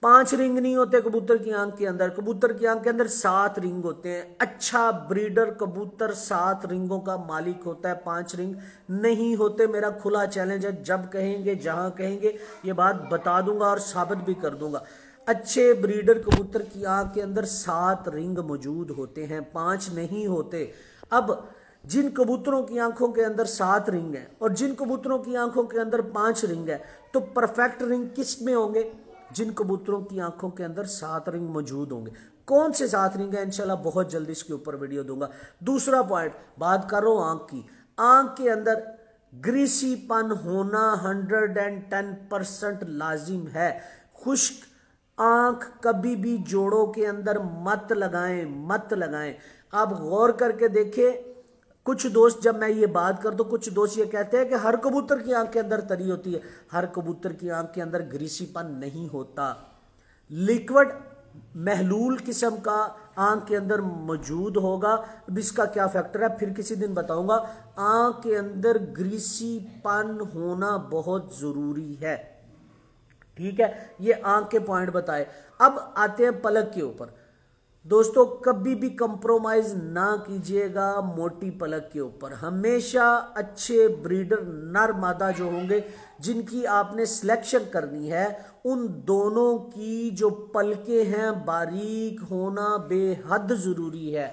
5 रिंग नहीं होते कबूतर की आंख के अंदर, कबूतर की आंख के अंदर 7 रिंग होते हैं। अच्छा ब्रीडर कबूतर 7 रिंगों का मालिक होता है, 5 रिंग नहीं होते। मेरा खुला चैलेंज है, जब कहेंगे जहां कहेंगे ये बात बता दूंगा और साबित भी कर दूंगा। अच्छे ब्रीडर कबूतर की आंख के अंदर 7 रिंग मौजूद होते हैं, 5 नहीं होते। अब जिन कबूतरों की आंखों के अंदर 7 रिंग है और जिन कबूतरों की आंखों के अंदर 5 रिंग है तो परफेक्ट रिंग किस में होंगे? जिन कबूतरों की आंखों के अंदर 7 रिंग मौजूद होंगे। कौन से 7 रिंग है इंशाल्लाह बहुत जल्दी इसके ऊपर वीडियो दूंगा। दूसरा पॉइंट बात कर रहा हूं आंख की। आंख के अंदर ग्रीसीपन होना 110% लाजिम है। खुश्क आंख कभी भी जोड़ों के अंदर मत लगाएं। आप गौर करके देखें, कुछ दोस्त जब मैं ये बात कर तो कुछ दोस्त ये कहते हैं कि हर कबूतर की आंख के अंदर तरी होती है। हर कबूतर की आंख के अंदर ग्रीसीपन नहीं होता। लिक्विड महलूल किस्म का आंख के अंदर मौजूद होगा। अब इसका क्या फैक्टर है फिर किसी दिन बताऊंगा। आंख के अंदर ग्रीसीपन होना बहुत जरूरी है, ठीक है। ये आंख के पॉइंट बताए। अब आते हैं पलक के ऊपर। दोस्तों कभी भी कंप्रोमाइज ना कीजिएगा मोटी पलक के ऊपर। हमेशा अच्छे ब्रीडर नर मादा जो होंगे जिनकी आपने सिलेक्शन करनी है, उन दोनों की जो पलकें हैं बारीक होना बेहद जरूरी है।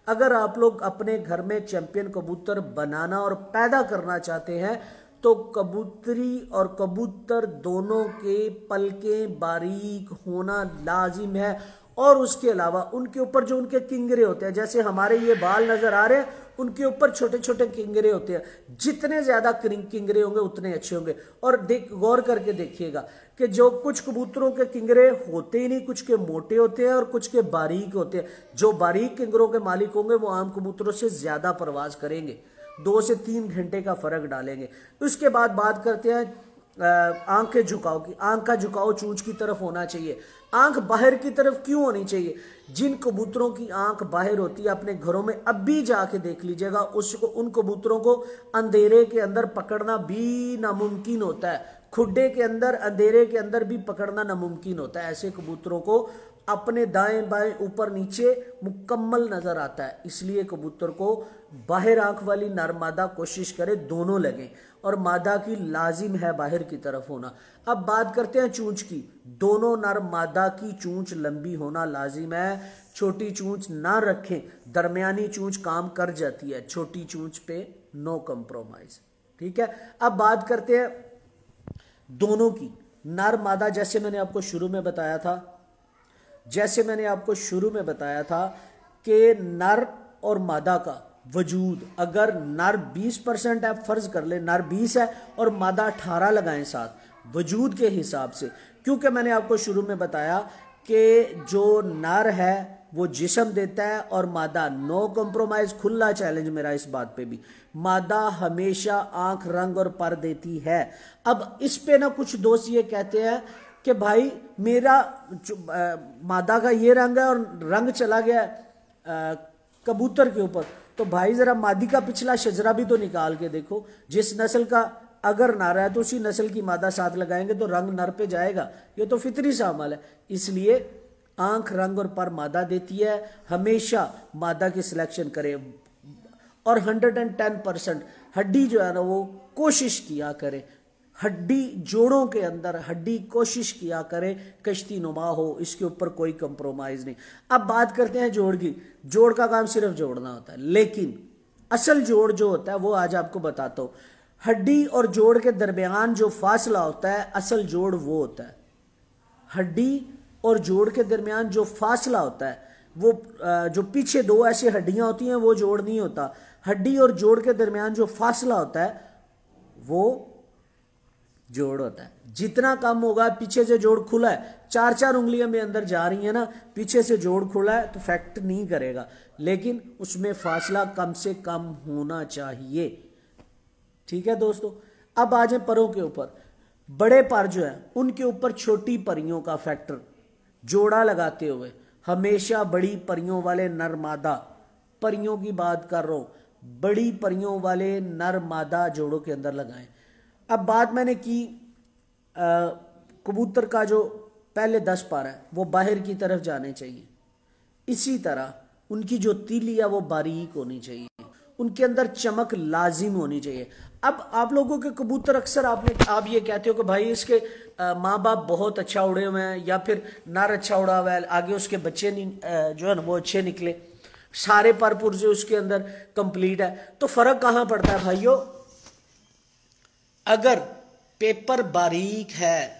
अगर आप लोग अपने घर में चैंपियन कबूतर बनाना और पैदा करना चाहते हैं तो कबूतरी और कबूतर दोनों के पलकें बारीक होना लाजिम है। और उसके अलावा उनके ऊपर जो उनके किंगरे होते हैं, जैसे हमारे ये बाल नजर आ रहे हैं, उनके ऊपर छोटे छोटे किंगरे होते हैं। जितने ज्यादा किंगरे होंगे उतने अच्छे होंगे। और गौर करके देखिएगा कि जो कुछ कबूतरों के किंगरे होते ही नहीं, कुछ के मोटे होते हैं और कुछ के बारीक होते हैं। जो बारीक किंगरों के मालिक होंगे वो आम कबूतरों से ज्यादा परवाज करेंगे, 2 से 3 घंटे का फर्क डालेंगे। उसके बाद बात करते हैं आंख के झुकाव की। आंख का झुकाव चूंच की तरफ होना चाहिए। आंख बाहर की तरफ क्यों होनी चाहिए? जिन कबूतरों की आंख बाहर होती है अपने घरों में अब भी जाके देख लीजिएगा, उसको उन कबूतरों को अंधेरे के अंदर पकड़ना भी नामुमकिन होता है। खुड्डे के अंदर अंधेरे के अंदर भी पकड़ना नामुमकिन होता है। ऐसे कबूतरों को अपने दाएं बाएं ऊपर नीचे मुकम्मल नजर आता है। इसलिए कबूतर को बाहर आंख वाली नर मादा कोशिश करे दोनों लगे, और मादा की लाजिम है बाहर की तरफ होना। अब बात करते हैं चूंच की। दोनों नर मादा की चूंच लंबी होना लाजिम है। छोटी चूंच ना रखें, दरमियानी चूंच काम कर जाती है, छोटी चूंच पे नो कंप्रोमाइज, ठीक है। अब बात करते हैं दोनों की, नर मादा। जैसे मैंने आपको शुरू में बताया था कि नर और मादा का वजूद, अगर नर 20% है, फर्ज कर ले नर 20 है और मादा 18 लगाएं साथ वजूद के हिसाब से, क्योंकि मैंने आपको शुरू में बताया कि जो नर है वो जिस्म देता है और मादा नो कंप्रोमाइज। खुला चैलेंज मेरा इस बात पे भी, मादा हमेशा आंख रंग और पर देती है। अब इस पे ना कुछ दोस्त ये कहते हैं कि भाई मेरा मादा का ये रंग है और रंग चला गया कबूतर के ऊपर, तो भाई जरा मादी का पिछला शजरा भी तो निकाल के देखो। जिस नस्ल का अगर नर है तो उसी नस्ल की मादा साथ लगाएंगे तो रंग नर पे जाएगा। ये तो फितरी सा अमल है। इसलिए आंख रंग और पर मादा देती है, हमेशा मादा की सिलेक्शन करें। और 110% हड्डी जो है ना वो कोशिश किया करें, हड्डी जोड़ों के अंदर हड्डी कोशिश किया करें कश्ती नुमा हो, इसके ऊपर कोई कंप्रोमाइज नहीं। अब बात करते हैं जोड़ की। जोड़ का काम सिर्फ जोड़ना होता है, लेकिन असल जोड़ जो होता है वो आज आपको बताता हूं। हड्डी और जोड़ के दरमियान जो फासला होता है असल जोड़ वो होता है। हड्डी और जोड़ के दरमियान जो फासला होता है वो जो पीछे 2 ऐसी हड्डियां होती हैं वो जोड़ नहीं होता। हड्डी और जोड़ के दरमियान जो फासला होता है वो जोड़ होता है। जितना कम होगा, पीछे से जोड़ खुला है, 4-4 उंगलियां में अंदर जा रही है ना, पीछे से जोड़ खुला है तो फैक्ट नहीं करेगा, लेकिन उसमें फासला कम से कम होना चाहिए। ठीक है दोस्तों। अब आ जाए परों के ऊपर। बड़े पर जो है उनके ऊपर छोटी परियों का फैक्टर जोड़ा लगाते हुए हमेशा बड़ी परियों वाले नर मादा, परियों की बात कर रहा हूं, बड़ी परियों वाले नर मादा जोड़ों के अंदर लगाएं। अब बात मैंने की कबूतर का जो पहले 10 पर है वो बाहर की तरफ जाने चाहिए। इसी तरह उनकी जो तीली है वो बारीक होनी चाहिए, उनके अंदर चमक लाजिम होनी चाहिए। अब आप लोगों के कबूतर अक्सर आप ये कहते हो कि भाई इसके माँ बाप बहुत अच्छा उड़े हुए हैं या फिर नर अच्छा उड़ा हुआ है, आगे उसके बच्चे नहीं जो है ना वो अच्छे निकले, सारे पर पुर्जे उसके अंदर कंप्लीट है। तो फर्क कहां पड़ता है भाइयों? अगर पेपर बारीक है,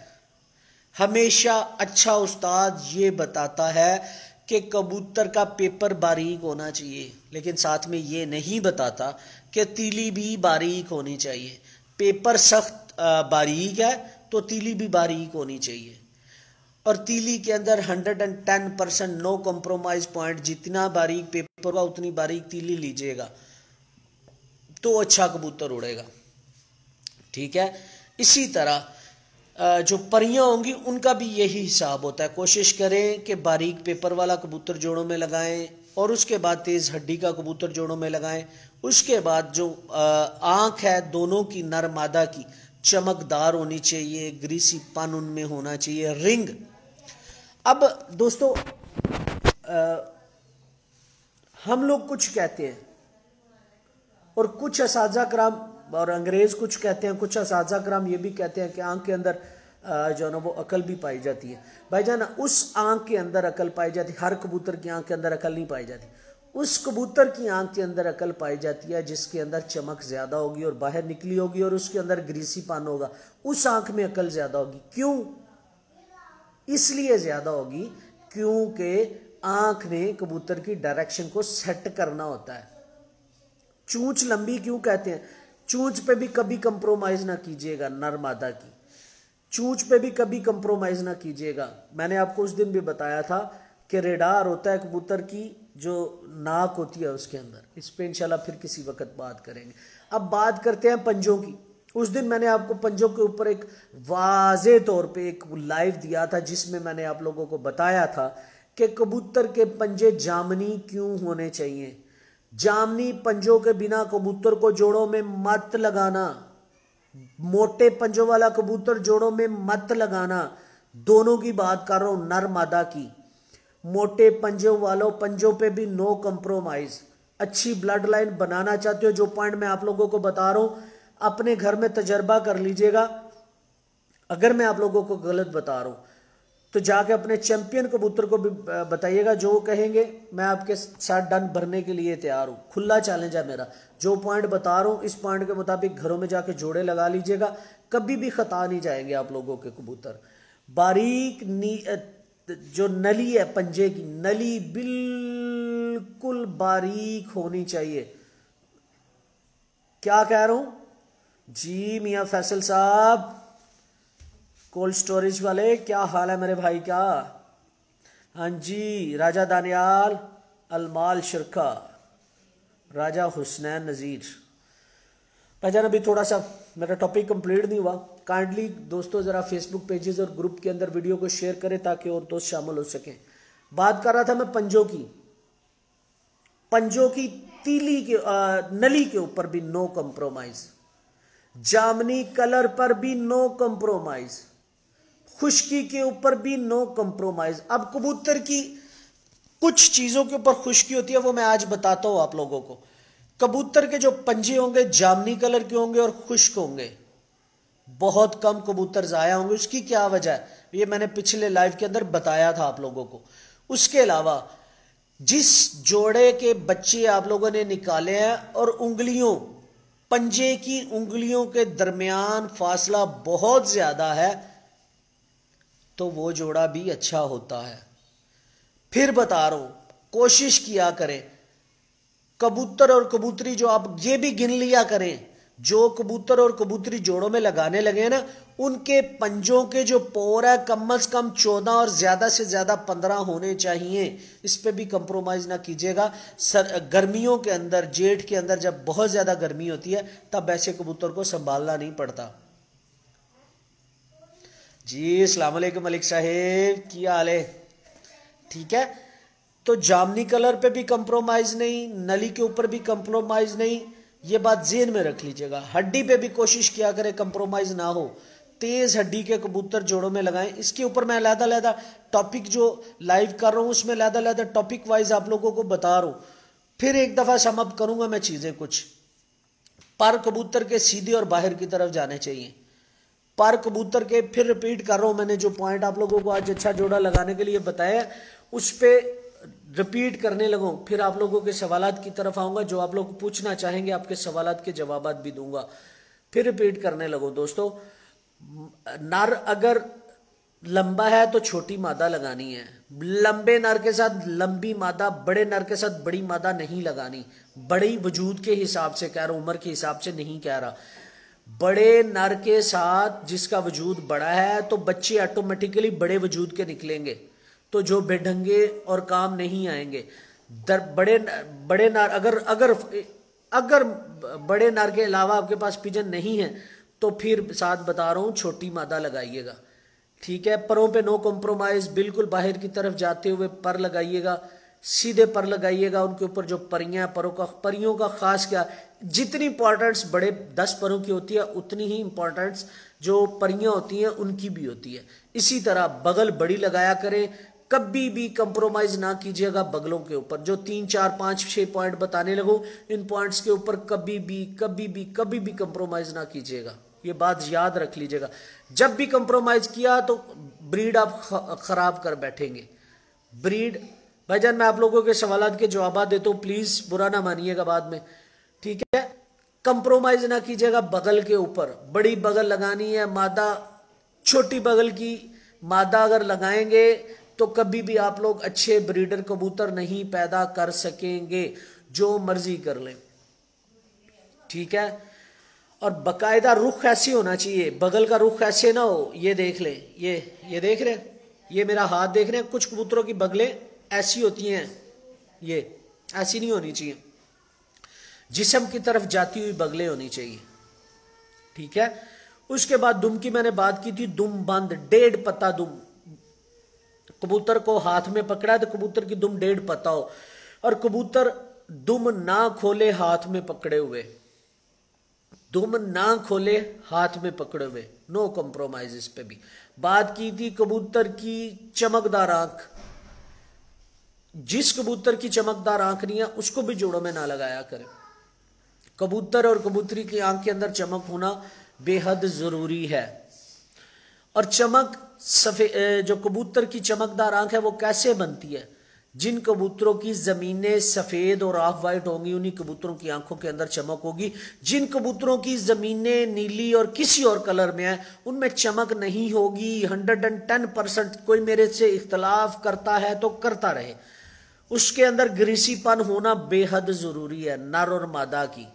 हमेशा अच्छा उस्ताद ये बताता है कि कबूतर का पेपर बारीक होना चाहिए, लेकिन साथ में ये नहीं बताता कि तीली भी बारीक होनी चाहिए। पेपर सख्त बारीक है तो तीली भी बारीक होनी चाहिए, और तीली के अंदर 110% नो कॉम्प्रोमाइज पॉइंट, जितना बारीक पेपर होगा उतनी बारीक तीली लीजिएगा तो अच्छा कबूतर उड़ेगा। ठीक है। इसी तरह जो परियां होंगी उनका भी यही हिसाब होता है। कोशिश करें कि बारीक पेपर वाला कबूतर जोड़ों में लगाएं और उसके बाद तेज हड्डी का कबूतर जोड़ों में लगाएं। उसके बाद जो आंख है दोनों की नर मादा की चमकदार होनी चाहिए, ग्रीसीपन उनमें होना चाहिए, रिंग। अब दोस्तों हम लोग कुछ कहते हैं और कुछ असातिज़ा कराम और अंग्रेज कुछ कहते हैं, कुछ असातिज़ा कराम ये भी कहते हैं कि आंख के अंदर जो है ना वो अकल भी पाई जाती है। भाईजान उस आंख के अंदर अकल पाई जाती है, हर कबूतर की आंख के अंदर अकल नहीं पाई जाती। उस कबूतर की आंख के अंदर अकल पाई जाती है जिसके अंदर चमक ज्यादा होगी और बाहर निकली होगी और उसके अंदर ग्रीसीपन होगा, उस आंख में अकल ज्यादा होगी। क्यों? इसलिए ज्यादा होगी क्योंकि आंख ने कबूतर की डायरेक्शन को सेट करना होता है। चूंच लंबी क्यों कहते हैं? चूंच पे भी कभी कंप्रोमाइज ना कीजिएगा, नर मादा की चूंच पे भी कभी कंप्रोमाइज ना कीजिएगा। मैंने आपको उस दिन भी बताया था कि रेडार होता है कबूतर की, जो नाक होती है उसके अंदर। इस पे इंशाल्लाह फिर किसी वक्त बात करेंगे। अब बात करते हैं पंजों की। उस दिन मैंने आपको पंजों के ऊपर एक वाज़े तौर पे एक लाइव दिया था जिसमें मैंने आप लोगों को बताया था कि कबूतर के पंजे जामनी क्यों होने चाहिए। जामनी पंजों के बिना कबूतर को जोड़ों में मत लगाना, मोटे पंजों वाला कबूतर जोड़ों में मत लगाना। दोनों की बात कर रहा हूं, नर मादा की। मोटे पंजों वालों पंजों पे भी नो कंप्रोमाइज। अच्छी ब्लड लाइन बनाना चाहते हो, जो पॉइंट मैं आप लोगों को बता रहा हूं अपने घर में तजर्बा कर लीजिएगा। अगर मैं आप लोगों को गलत बता रहा हूं तो जाके अपने चैंपियन कबूतर को भी बताइएगा, जो कहेंगे मैं आपके साथ डन भरने के लिए तैयार हूं। खुला चैलेंज है मेरा। जो पॉइंट बता रहा हूं इस पॉइंट के मुताबिक घरों में जाके जोड़े लगा लीजिएगा, कभी भी खता नहीं जाएंगे आप लोगों के कबूतर। बारीक जो नली है पंजे की, नली बिल्कुल बारीक होनी चाहिए। क्या कह रहा हूं जी मियां फैसल साहब, कोल्ड स्टोरेज वाले, क्या हाल है मेरे भाई? क्या हाँ जी, राजा दानियाल, अलमाल शिरका, राजा हुसनैन नज़ीर। भाईजान अभी थोड़ा सा मेरा टॉपिक कंप्लीट नहीं हुआ। काइंडली दोस्तों ज़रा फेसबुक पेजेस और ग्रुप के अंदर वीडियो को शेयर करें ताकि और दोस्त शामिल हो सकें। बात कर रहा था मैं पंजों की। पंजों की तीली के नली के ऊपर भी नो कंप्रोमाइज, जामनी कलर पर भी नो कंप्रोमाइज, खुश्की के ऊपर भी नो कंप्रोमाइज। अब कबूतर की कुछ चीजों के ऊपर खुश्की होती है, वो मैं आज बताता हूं आप लोगों को। कबूतर के जो पंजे होंगे जामनी कलर के होंगे और खुश्क होंगे, बहुत कम कबूतर जाया होंगे। उसकी क्या वजह है ये मैंने पिछले लाइव के अंदर बताया था आप लोगों को। उसके अलावा जिस जोड़े के बच्चे आप लोगों ने निकाले हैं और उंगलियों, पंजे की उंगलियों के दरमियान फासला बहुत ज्यादा है, तो वो जोड़ा भी अच्छा होता है। फिर बता रहा हूं, कोशिश किया करें कबूतर और कबूतरी जो आप ये भी गिन लिया करें, जो कबूतर और कबूतरी जोड़ों में लगाने लगे हैं ना, उनके पंजों के जो पोर है कम से कम 14 और ज्यादा से ज्यादा 15 होने चाहिए। इस पे भी कंप्रोमाइज ना कीजिएगा। गर्मियों के अंदर, जेठ के अंदर जब बहुत ज्यादा गर्मी होती है तब ऐसे कबूतर को संभालना नहीं पड़ता। जी अस्सलाम वालेकुम मलिक साहेब, क्या हाल है? ठीक है, तो जामनी कलर पे भी कंप्रोमाइज नहीं, नली के ऊपर भी कंप्रोमाइज नहीं, ये बात ज़हन में रख लीजिएगा। हड्डी पे भी कोशिश किया करें कंप्रोमाइज ना हो। तेज हड्डी के कबूतर जोड़ों में लगाएं। इसके ऊपर मैं अलग-अलग टॉपिक जो लाइव कर रहा हूं उसमें अलग-अलग टॉपिक वाइज आप लोगों को बता रहा हूं। फिर एक दफा सम अप करूंगा मैं चीजें कुछ। पर कबूतर के सीधे और बाहर की तरफ जाने चाहिए। पर कबूतर के, फिर रिपीट कर रहा हूं, मैंने जो पॉइंट आप लोगों को आज अच्छा जोड़ा लगाने के लिए बताया उस पर रिपीट करने लगूं। फिर आप लोगों के सवालात की तरफ आऊंगा, जो आप लोग पूछना चाहेंगे आपके सवालात के जवाबात भी दूंगा। फिर रिपीट करने लगूं। दोस्तों, नर अगर लंबा है तो छोटी मादा लगानी है। लंबे नर के साथ लंबी मादा, बड़े नर के साथ बड़ी मादा नहीं लगानी। बड़ी वजूद के हिसाब से कह रहा हूं, उम्र के हिसाब से नहीं कह रहा। बड़े नर के साथ जिसका वजूद बड़ा है तो बच्चे ऑटोमेटिकली बड़े वजूद के निकलेंगे, तो जो बेढंगे और काम नहीं आएंगे। बड़े नर अगर बड़े नर के अलावा आपके पास पिजन नहीं है तो फिर साथ बता रहा हूं छोटी मादा लगाइएगा। ठीक है, परों पे नो कॉम्प्रोमाइज, बिल्कुल बाहर की तरफ जाते हुए पर लगाइएगा, सीधे पर लगाइएगा। उनके ऊपर जो परियां, परियों का खास क्या, जितनी इंपॉर्टेंस बड़े 10 परों की होती है उतनी ही इंपॉर्टेंस जो परियां होती हैं उनकी भी होती है। इसी तरह बगल बड़ी लगाया करें, कभी भी कंप्रोमाइज ना कीजिएगा बगलों के ऊपर। जो 3, 4, 5, 6 पॉइंट बताने लगूं, इन पॉइंट्स के ऊपर कभी भी कंप्रोमाइज ना कीजिएगा। ये बात याद रख लीजिएगा। जब भी कंप्रोमाइज किया तो ब्रीड आप खराब कर बैठेंगे। ब्रीड भाईजान, मैं आप लोगों के सवालात के जवाब देता हूं, प्लीज बुरा ना मानिएगा बाद में। ठीक है, कंप्रोमाइज ना कीजिएगा बगल के ऊपर। बड़ी बगल लगानी है, मादा छोटी बगल की मादा अगर लगाएंगे तो कभी भी आप लोग अच्छे ब्रीडर कबूतर नहीं पैदा कर सकेंगे, जो मर्जी कर लें। ठीक है, और बकायदा रुख ऐसी होना चाहिए, बगल का रुख ऐसे ना हो। ये देख ले, ये देख रहे, ये मेरा हाथ देख रहे हैं। कुछ कबूतरों की बगलें ऐसी होती हैं, ये ऐसी नहीं होनी चाहिए, जिस्म की तरफ जाती हुई बगलें होनी चाहिए। ठीक है, उसके बाद दुम की मैंने बात की थी। दुम बंद, 1.5 पत्ता दुम। कबूतर को हाथ में पकड़ा है तो कबूतर की दुम 1.5 पत्ता हो, और कबूतर दुम ना खोले हाथ में पकड़े हुए, दुम ना खोले हाथ में पकड़े हुए, नो कॉम्प्रोमाइज। इस पे भी बात की थी। कबूतर की चमकदार आंख, जिस कबूतर की चमकदार आंख नहीं है उसको भी जोड़ों में ना लगाया करें। कबूतर और कबूतरी की आंख के अंदर चमक होना बेहद जरूरी है। और चमक सफेद, जो कबूतर की चमकदार आंख है वो कैसे बनती है? जिन कबूतरों की जमीनें सफेद और ऑफ वाइट होंगी उन्हीं कबूतरों की आंखों के अंदर चमक होगी। जिन कबूतरों की जमीनें नीली और किसी और कलर में है उनमें चमक नहीं होगी। 110%। कोई मेरे से इख्तलाफ करता है तो करता रहे। उसके अंदर ग्रीसीपन होना बेहद जरूरी है। नर और मादा की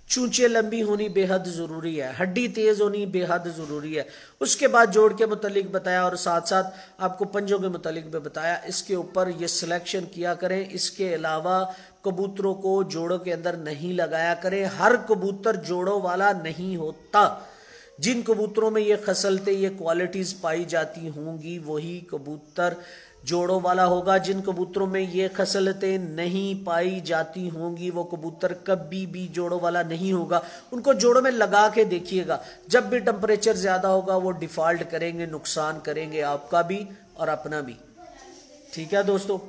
चूंचे लंबी होनी बेहद जरूरी है, हड्डी तेज होनी बेहद जरूरी है। उसके बाद जोड़ के मुतालिक बताया और साथ साथ आपको पंजों के मुतालिक भी बताया। इसके ऊपर ये सिलेक्शन किया करें। इसके अलावा कबूतरों को जोड़ों के अंदर नहीं लगाया करें। हर कबूतर जोड़ों वाला नहीं होता। जिन कबूतरों में ये खसलतें, ये क्वालिटीज पाई जाती होंगी वही कबूतर जोड़ों वाला होगा। जिन कबूतरों में ये खसलतें नहीं पाई जाती होंगी वो कबूतर कभी भी जोड़ों वाला नहीं होगा। उनको जोड़ों में लगा के देखिएगा, जब भी टेम्परेचर ज्यादा होगा वो डिफॉल्ट करेंगे, नुकसान करेंगे आपका भी और अपना भी। ठीक है दोस्तों,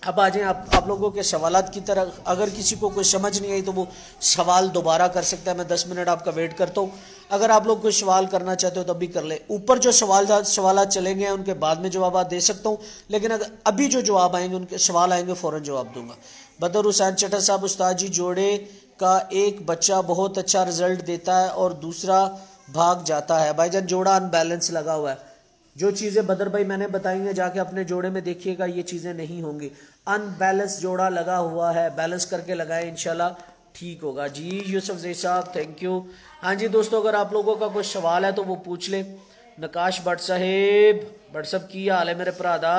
अब आ जाए आप लोगों के सवालात की तरफ। अगर किसी को कोई समझ नहीं आई तो वो सवाल दोबारा कर सकता है। मैं 10 मिनट आपका वेट करता हूँ। अगर आप लोग कोई सवाल करना चाहते हो तब भी कर ले। ऊपर जो सवाल चलेंगे उनके बाद में जवाब दे सकता हूँ, लेकिन अगर अभी जो जवाब आएंगे, उनके सवाल आएंगे, फौरन जवाब दूंगा। बदर हुसैन चट्टा साहब, उस्ताद जी, जोड़े का एक बच्चा बहुत अच्छा रिजल्ट देता है और दूसरा भाग जाता है। भाईजान जोड़ा अनबैलेंस लगा हुआ है। जो चीज़ें बदर भाई मैंने बताई हैं जाके अपने जोड़े में देखिएगा, ये चीज़ें नहीं होंगी। अनबैलेंस जोड़ा लगा हुआ है, बैलेंस करके लगाएं इंशाल्लाह, ठीक होगा जी। यूसुफ जई साहब थैंक यू। हाँ जी दोस्तों, अगर आप लोगों का कोई सवाल है तो वो पूछ ले। नकाश भट्ट साहेब, भट्ट साहब की हाल है मेरे भरा दा।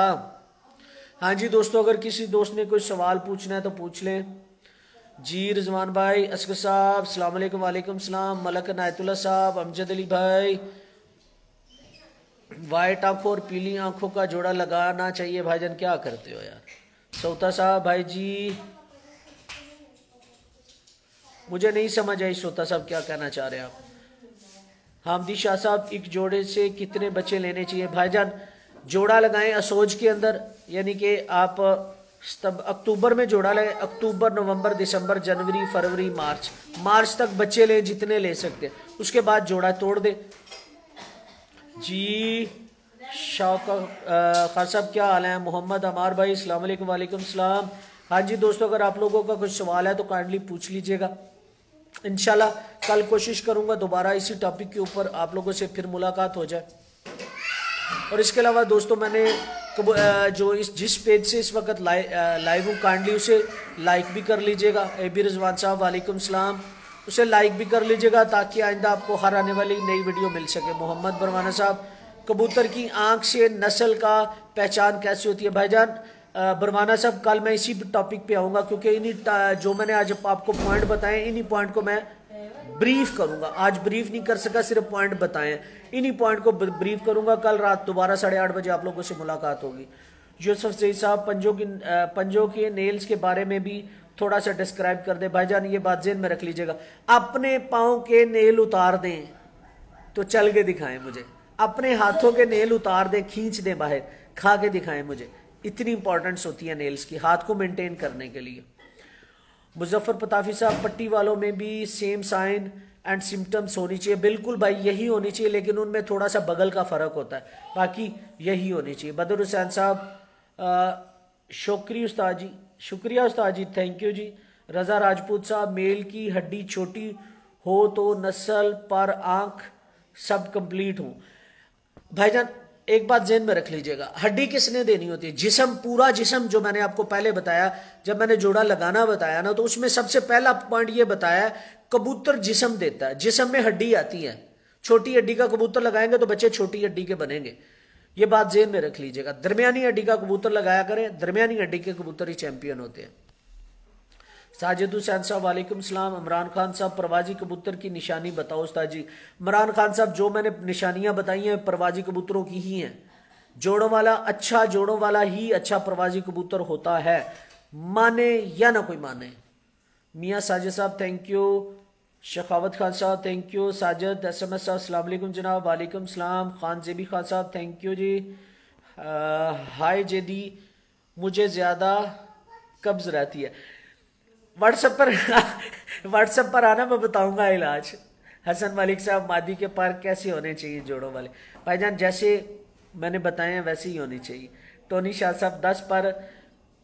हाँ जी दोस्तों, अगर किसी दोस्त ने कोई सवाल पूछना है तो पूछ ले जी। रिजवान भाई, असगर साहब अस्सलाम वालेकुम। वालेकुम सलाम। मलक नायतुल्ला साहब, अमजद अली भाई, वाइट आंखों और पीली आंखों का जोड़ा लगाना चाहिए भाईजान, क्या करते हो यार। सौता साहब भाई जी, मुझे नहीं समझ आई सौता साहब क्या कहना चाह रहे हैं आप। हामदी शाह साहब, एक जोड़े से कितने बच्चे लेने चाहिए भाईजान। जोड़ा लगाएं असोज के अंदर, यानी कि आप अक्टूबर में जोड़ा लगाएं। अक्टूबर, नवंबर, दिसंबर, जनवरी, फरवरी, मार्च तक बच्चे लें जितने ले सकते हैं, उसके बाद जोड़ा तोड़ दे जी। शौका खान साहब क्या हाल है। मोहम्मद अमार भाई अस्सलाम वालेकुम। वालेकुम सलाम। हाँ जी दोस्तों, अगर आप लोगों का कुछ सवाल है तो काइंडली पूछ लीजिएगा। इंशाल्लाह कल कोशिश करूंगा दोबारा इसी टॉपिक के ऊपर आप लोगों से फिर मुलाकात हो जाए। और इसके अलावा दोस्तों, मैंने जो जिस पेज से इस वक्त लाइव हूँ, काइंडली उसे लाइक भी कर लीजिएगा। AB रिजवान साहब वालेकुम सलाम, उसे लाइक भी कर लीजिएगा ताकि आइंदा आपको हर आने वाली नई वीडियो मिल सके। मोहम्मद बरवाना साहब, कबूतर की आंख से नस्ल का पहचान कैसे होती है भाईजान। बरवाना साहब, कल मैं इसी टॉपिक पे आऊँगा, क्योंकि इन्हीं जो मैंने आज आपको पॉइंट बताए, इन्हीं पॉइंट को मैं ब्रीफ करूंगा। आज ब्रीफ नहीं कर सका, सिर्फ पॉइंट बताएं, इन्हीं पॉइंट को ब्रीफ करूंगा। कल रात दोबारा 8:30 बजे आप लोगों से मुलाकात होगी। यूसुफ सईद साहब, पंजों के नेल्स के बारे में भी थोड़ा सा डिस्क्राइब कर दे भाईजान, ये बात ज़हन में रख लीजिएगा। अपने पाँव के नेल उतार दें तो चल के दिखाएं मुझे, अपने हाथों के नेल उतार दें, खींच दें बाहर, खा के दिखाएं मुझे। इतनी इंपॉर्टेंस होती है नेल्स की हाथ को मेंटेन करने के लिए। मुजफ्फर पताफी साहब, पट्टी वालों में भी सेम साइन एंड सिम्टम्स होनी चाहिए। बिल्कुल भाई, यही होनी चाहिए, लेकिन उनमें थोड़ा सा बगल का फ़र्क होता है, बाकी यही होनी चाहिए। बदर हुसैन साहब, शुक्रिया उस्ताद जी, शुक्रिया उस्ताद जी, थैंक यू जी। रज़ा राजपूत साहब, मेल की हड्डी छोटी हो तो नस्ल पर आंख सब कंप्लीट हो। भाईजान एक बात ज़हन में रख लीजिएगा, हड्डी किसने देनी होती है। जिस्म, पूरा जिस्म, जो मैंने आपको पहले बताया, जब मैंने जोड़ा लगाना बताया ना, तो उसमें सबसे पहला पॉइंट ये बताया, कबूतर जिस्म देता है, जिस्म में हड्डी आती है। छोटी हड्डी का कबूतर लगाएंगे तो बच्चे छोटी हड्डी के बनेंगे, ये बात ज़हन में रख लीजिएगा। दरमियानी हड्डी का कबूतर लगाया करें, दरमियानी हड्डी के कबूतर ही चैंपियन होते हैं। साजिद हुसैन साहब वालेकुम सलाम। इमरान खान साहब, परवाजी कबूतर की निशानी बताओ उस्ताद जी। इमरान खान साहब, जो मैंने निशानियां बताई हैं परवाजी कबूतरों की ही हैं। जोड़ों वाला, अच्छा जोड़ों वाला ही अच्छा परवाजी कबूतर होता है, माने या ना कोई माने। मियाँ साजिद साहब थैंक यू। शखावत खान साहब थैंक यू। साजिद SMS साहब अस्सलाम वालेकुम जनाब। वालेकुम सलाम। खान जेबी खान साहब थैंक यू जी। हाय जेदी, मुझे ज़्यादा कब्ज़ रहती है। व्हाट्सएप पर आना, मैं बताऊंगा इलाज। हसन मलिक साहब, मादी के पर कैसे होने चाहिए जोड़ों वाले भाईजान, जैसे मैंने बताए हैं वैसे ही होनी चाहिए। टोनी शाह साहब, 10 पर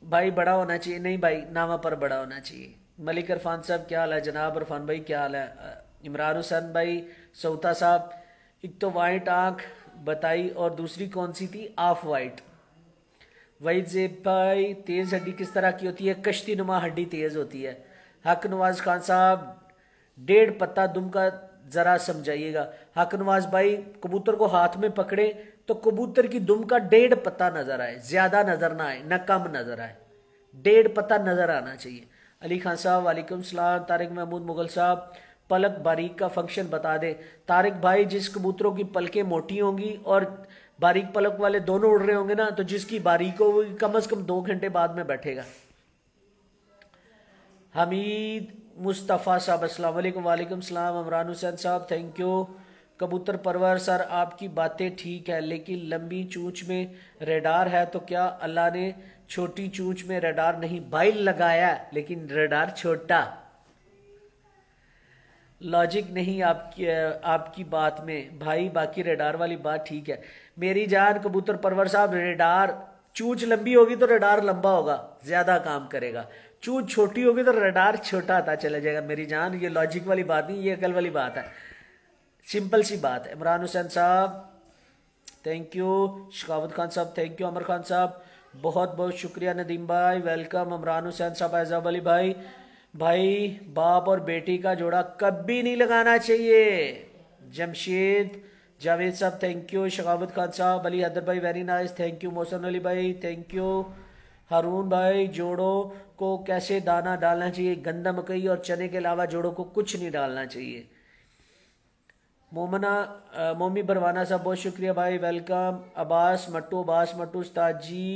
भाई बड़ा होना चाहिए। नहीं भाई, नामा पर बड़ा होना चाहिए। मलिक इरफान साहब क्या हाल है जनाब। इरफान भाई क्या हाल है। इमरान हुसैन भाई, सौता साहब, एक तो वाइट आंख बताई और दूसरी कौन सी थी, ऑफ वाइट। वहीद ज़ेब भाई, तेज़ हड्डी किस तरह की होती है, कश्ती नुमा हड्डी तेज़ होती है। हक नवाज खान साहब, 1.5 पत्ता दुम का ज़रा समझाइएगा। हक नवाज भाई, कबूतर को हाथ में पकड़े तो कबूतर की दुम का 1.5 पत्ता नज़र आए, ज़्यादा नज़र ना आए, न कम नज़र आए, 1.5 पत्ता नज़र आना चाहिए। अली खान साहब वालेकुम सलाम। तारिक महमूद मुगल साहब, पलक बारीक का फंक्शन बता दे। तारिक भाई, जिस कबूतरों की पलकें मोटी होंगी और बारीक पलक वाले दोनों उड़ रहे होंगे ना, तो जिसकी बारीक हो वो कम से कम 2 घंटे बाद में बैठेगा। हमीद मुस्तफ़ा साहब अस्सलाम वालेकुम। वालेकुम सलाम। इमरान हुसैन साहब थैंक यू। कबूतर परवर सर, आपकी बातें ठीक है, लेकिन लंबी चूंच में रेडार है तो क्या अल्लाह ने छोटी चूंच में रेडार नहीं भाई लगाया, लेकिन रेडार छोटा। लॉजिक नहीं आपकी बात में भाई, बाकी रेडार वाली बात ठीक है। मेरी जान कबूतर परवर साहब, रेडार चूंच लंबी होगी तो रेडार लंबा होगा, ज्यादा काम करेगा। चूंच छोटी होगी तो रेडार छोटा आता चला जाएगा। मेरी जान, ये लॉजिक वाली बात नहीं, ये अकल वाली बात है, सिंपल सी बात है। इमरान हुसैन साहब थैंक यू। शखावत खान साहब थैंक यू। अमर खान साहब बहुत बहुत शुक्रिया। नदीम भाई वेलकम। इमरान हुसैन साहब, एजाब अली भाई, भाई बाप और बेटी का जोड़ा कभी नहीं लगाना चाहिए। जमशेद जावेद साहब थैंक यू। शगावत खान साहब, अली हैदर भाई very nice thank you. Mohsin Ali भाई थैंक यू। हारून भाई, जोड़ों को कैसे दाना डालना चाहिए? गंदा मकई और चने के अलावा जोड़ों को कुछ नहीं डालना चाहिए। मोमी बरवाना साहब बहुत शुक्रिया भाई, वेलकम। अब्बास मट्टू उस्ताद जी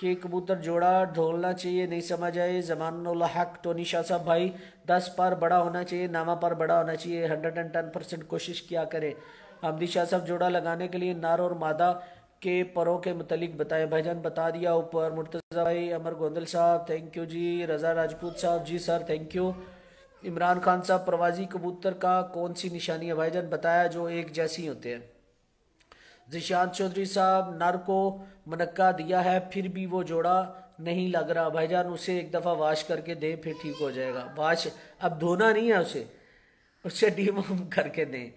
के कबूतर जोड़ा ढोलना चाहिए, नहीं समझ आए। जमानुल्लाह हक टोनी शाह साहब भाई 10 पर बड़ा होना चाहिए, नामा पर बड़ा होना चाहिए, 110% कोशिश किया करें। हमदी शाह साहब जोड़ा लगाने के लिए नर और मादा के परों के मुतालिक बताएं। भाईजान बता दिया ऊपर। मुर्तज़ा भाई, अमर गोंदल साहब थैंक यू जी। रजा राजपूत साहब जी sir thank you. Imran Khan साहब, प्रवासी कबूतर का कौन सी निशानी है? भाईजान बताया जो एक जैसी होते हैं। जिशान चौधरी साहब, नर को मनक्का दिया है फिर भी वो जोड़ा नहीं लग रहा। भाईजान उसे एक दफ़ा वाश करके दें फिर ठीक हो जाएगा। वाश अब धोना नहीं है उसे डीवॉर्म करके दें।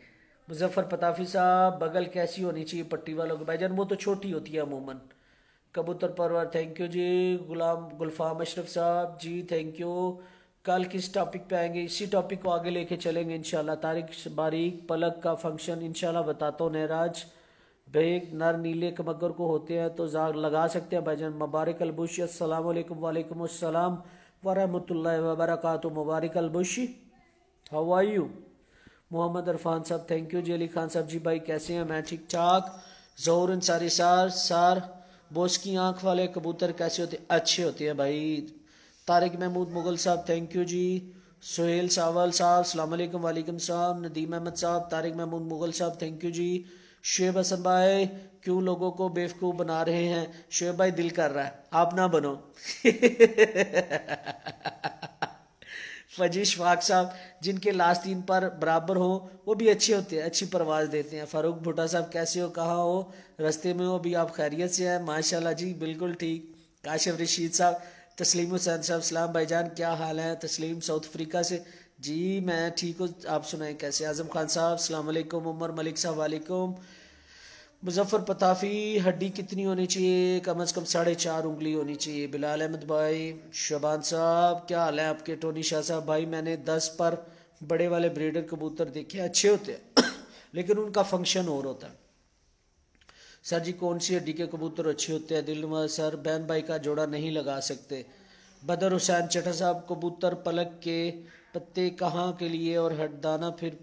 मुजफ्फर पताफी साहब, बगल कैसी होनी चाहिए पट्टी वालों की? भाईजान वो तो छोटी होती है अमूमन। कबूतर परवर थैंक यू जी। गुलफाम अशरफ साहब जी थैंक यू। कल किस टॉपिक पे आएंगे? इसी टॉपिक को आगे लेके चलेंगे इंशाल्लाह। तारिक बारीक पलक का फंक्शन इंशाल्लाह बताता हूँ। नहराज भाई, नर नीले कमगर को होते हैं तो जाग लगा सकते हैं भाईजान। मुबारक अलबुशी अस्सलाम वालेकुम। वालेकुम अस्सलाम वरहमतुल्लाहि वबरकातुहू। Mubarak Albushi, how are you? Mohammad Arfan साहब थैंक यू जी। अली खान साहब जी भाई कैसे हैं? मैं ठीक ठाक। जहूर अंसारी सर बोस की आंख वाले कबूतर कैसे होते? अच्छे होते हैं भाई। तारिक महमूद मुगल साहब थैंक यू जी। सोहेल सावल साहब अस्सलाम वालेकुम। वालेकुम साहब। नदीम अहमद साहब, तारिक महमूद मुगल साहब थैंक यू जी। शुएब हसन भाई, क्यों लोगों को बेवकूफ़ बना रहे हैं? शुएब भाई दिल कर रहा है आप ना बनो। फजीश फाक साहब, जिनके लास्ट 3 पर बराबर हो वो भी अच्छे होते हैं, अच्छी परवाज देते हैं। फारूक भुट्टा साहब कैसे हो, कहाँ हो? रास्ते में हो अभी? आप खैरियत से हैं? माशाल्लाह जी बिल्कुल ठीक। काशिफ रशीद साहब, तस्लीम हुसैन साहब सलाम भाईजान क्या हाल है? तस्लीम साउथ अफ्रीका से जी मैं ठीक हूँ, आप सुनाएं कैसे? आजम खान साहब अस्सलाम वालेकुम। उमर मलिक साहब वालेकुम। मुजफ्फर पताफी, हड्डी कितनी होनी चाहिए? कम से कम 4.5 उंगली होनी चाहिए। बिलाल अहमद भाई, शबान साहब क्या हाल है आपके? टोनी शाह साहब भाई, मैंने 10 पर बड़े वाले ब्रीडर कबूतर देखे, अच्छे होते हैं लेकिन उनका फंक्शन और होता है। सर जी कौन सी हड्डी के कबूतर अच्छे होते हैं? दिलनवाज सर, बहन भाई का जोड़ा नहीं लगा सकते। बदर हुसैन चट्टा साहब, कबूतर पलक के पत्ते कहाँ के लिए और हड्डाना फिर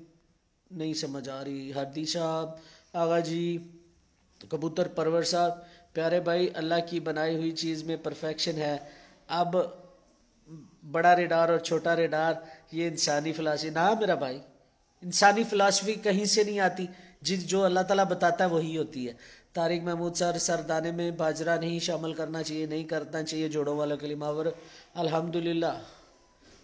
नहीं समझ आ रही। हरदी साहब, आगा जी, कबूतर परवर साहब, प्यारे भाई अल्लाह की बनाई हुई चीज़ में परफेक्शन है। अब बड़ा रेडार और छोटा रेडार ये इंसानी फिलासफी ना मेरा भाई, इंसानी फिलासफी कहीं से नहीं आती, जो अल्लाह ताला बताता है वही होती है। तारिक महमूद सर दाने में बाजरा नहीं शामिल करना चाहिए, नहीं करना चाहिए जोड़ों वालों के लिए। मावर अल्हम्दुलिल्लाह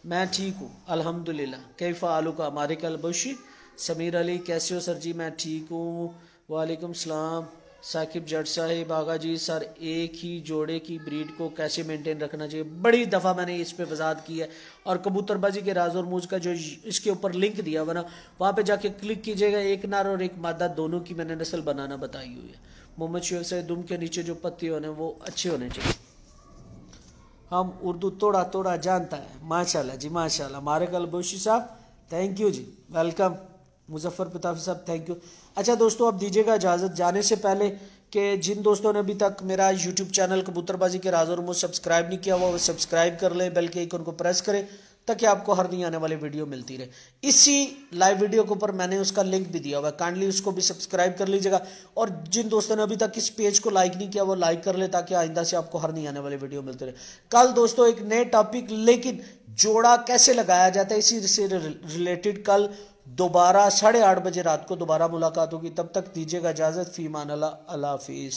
मैं ठीक हूँ अल्हम्दुलिल्लाह। कैफा आलू का मारिक अलबुशी। समीर अली कैसे हो? सर जी मैं ठीक हूँ। वालेकुम सलाम। साकिब जट साहिब, आगा जी सर एक ही जोड़े की ब्रीड को कैसे मेंटेन रखना चाहिए? बड़ी दफ़ा मैंने इस पे वजाहत की है और कबूतरबाजी के राज और मूज का जो इसके ऊपर लिंक दिया हुआ ना, वहाँ पे जाके क्लिक कीजिएगा। एक नर और एक मादा दोनों की मैंने नस्ल बनाना बताई हुई है। मोहम्मद शुएब से, दुम के नीचे जो पत्ते होने वो अच्छे होने चाहिए। हम उर्दू थोड़ा थोड़ा जानता है माशाल्लाह जी माशाल्लाह। मारिक अलबुशी साहब थैंक यू जी, वेलकम। मुजफ्फर पताफी साहब थैंक यू। अच्छा दोस्तों, अब दीजिएगा इजाज़त जाने से पहले कि जिन दोस्तों ने अभी तक मेरा यूट्यूब चैनल कबूतरबाजी के राज और मूज सब्सक्राइब नहीं किया हुआ वो सब्सक्राइब कर लें, बेल के आइकन को प्रेस करें ताकि आपको हर नई आने वाली वीडियो मिलती रहे। इसी लाइव वीडियो के ऊपर मैंने उसका लिंक भी दिया हुआ है, काइंडली उसको भी सब्सक्राइब कर लीजिएगा। और जिन दोस्तों ने अभी तक इस पेज को लाइक नहीं किया वो लाइक कर ले ताकि आइंदा से आपको हर नई आने वाली वीडियो मिलती रहे। कल दोस्तों एक नए टॉपिक, लेकिन जोड़ा कैसे लगाया जाता है इसी से रिलेटेड कल दोबारा 8:30 बजे रात को दोबारा मुलाकात होगी। तब तक दीजिएगा इजाज़त। फीमान अल्लाह, अल्लाह हाफिज़।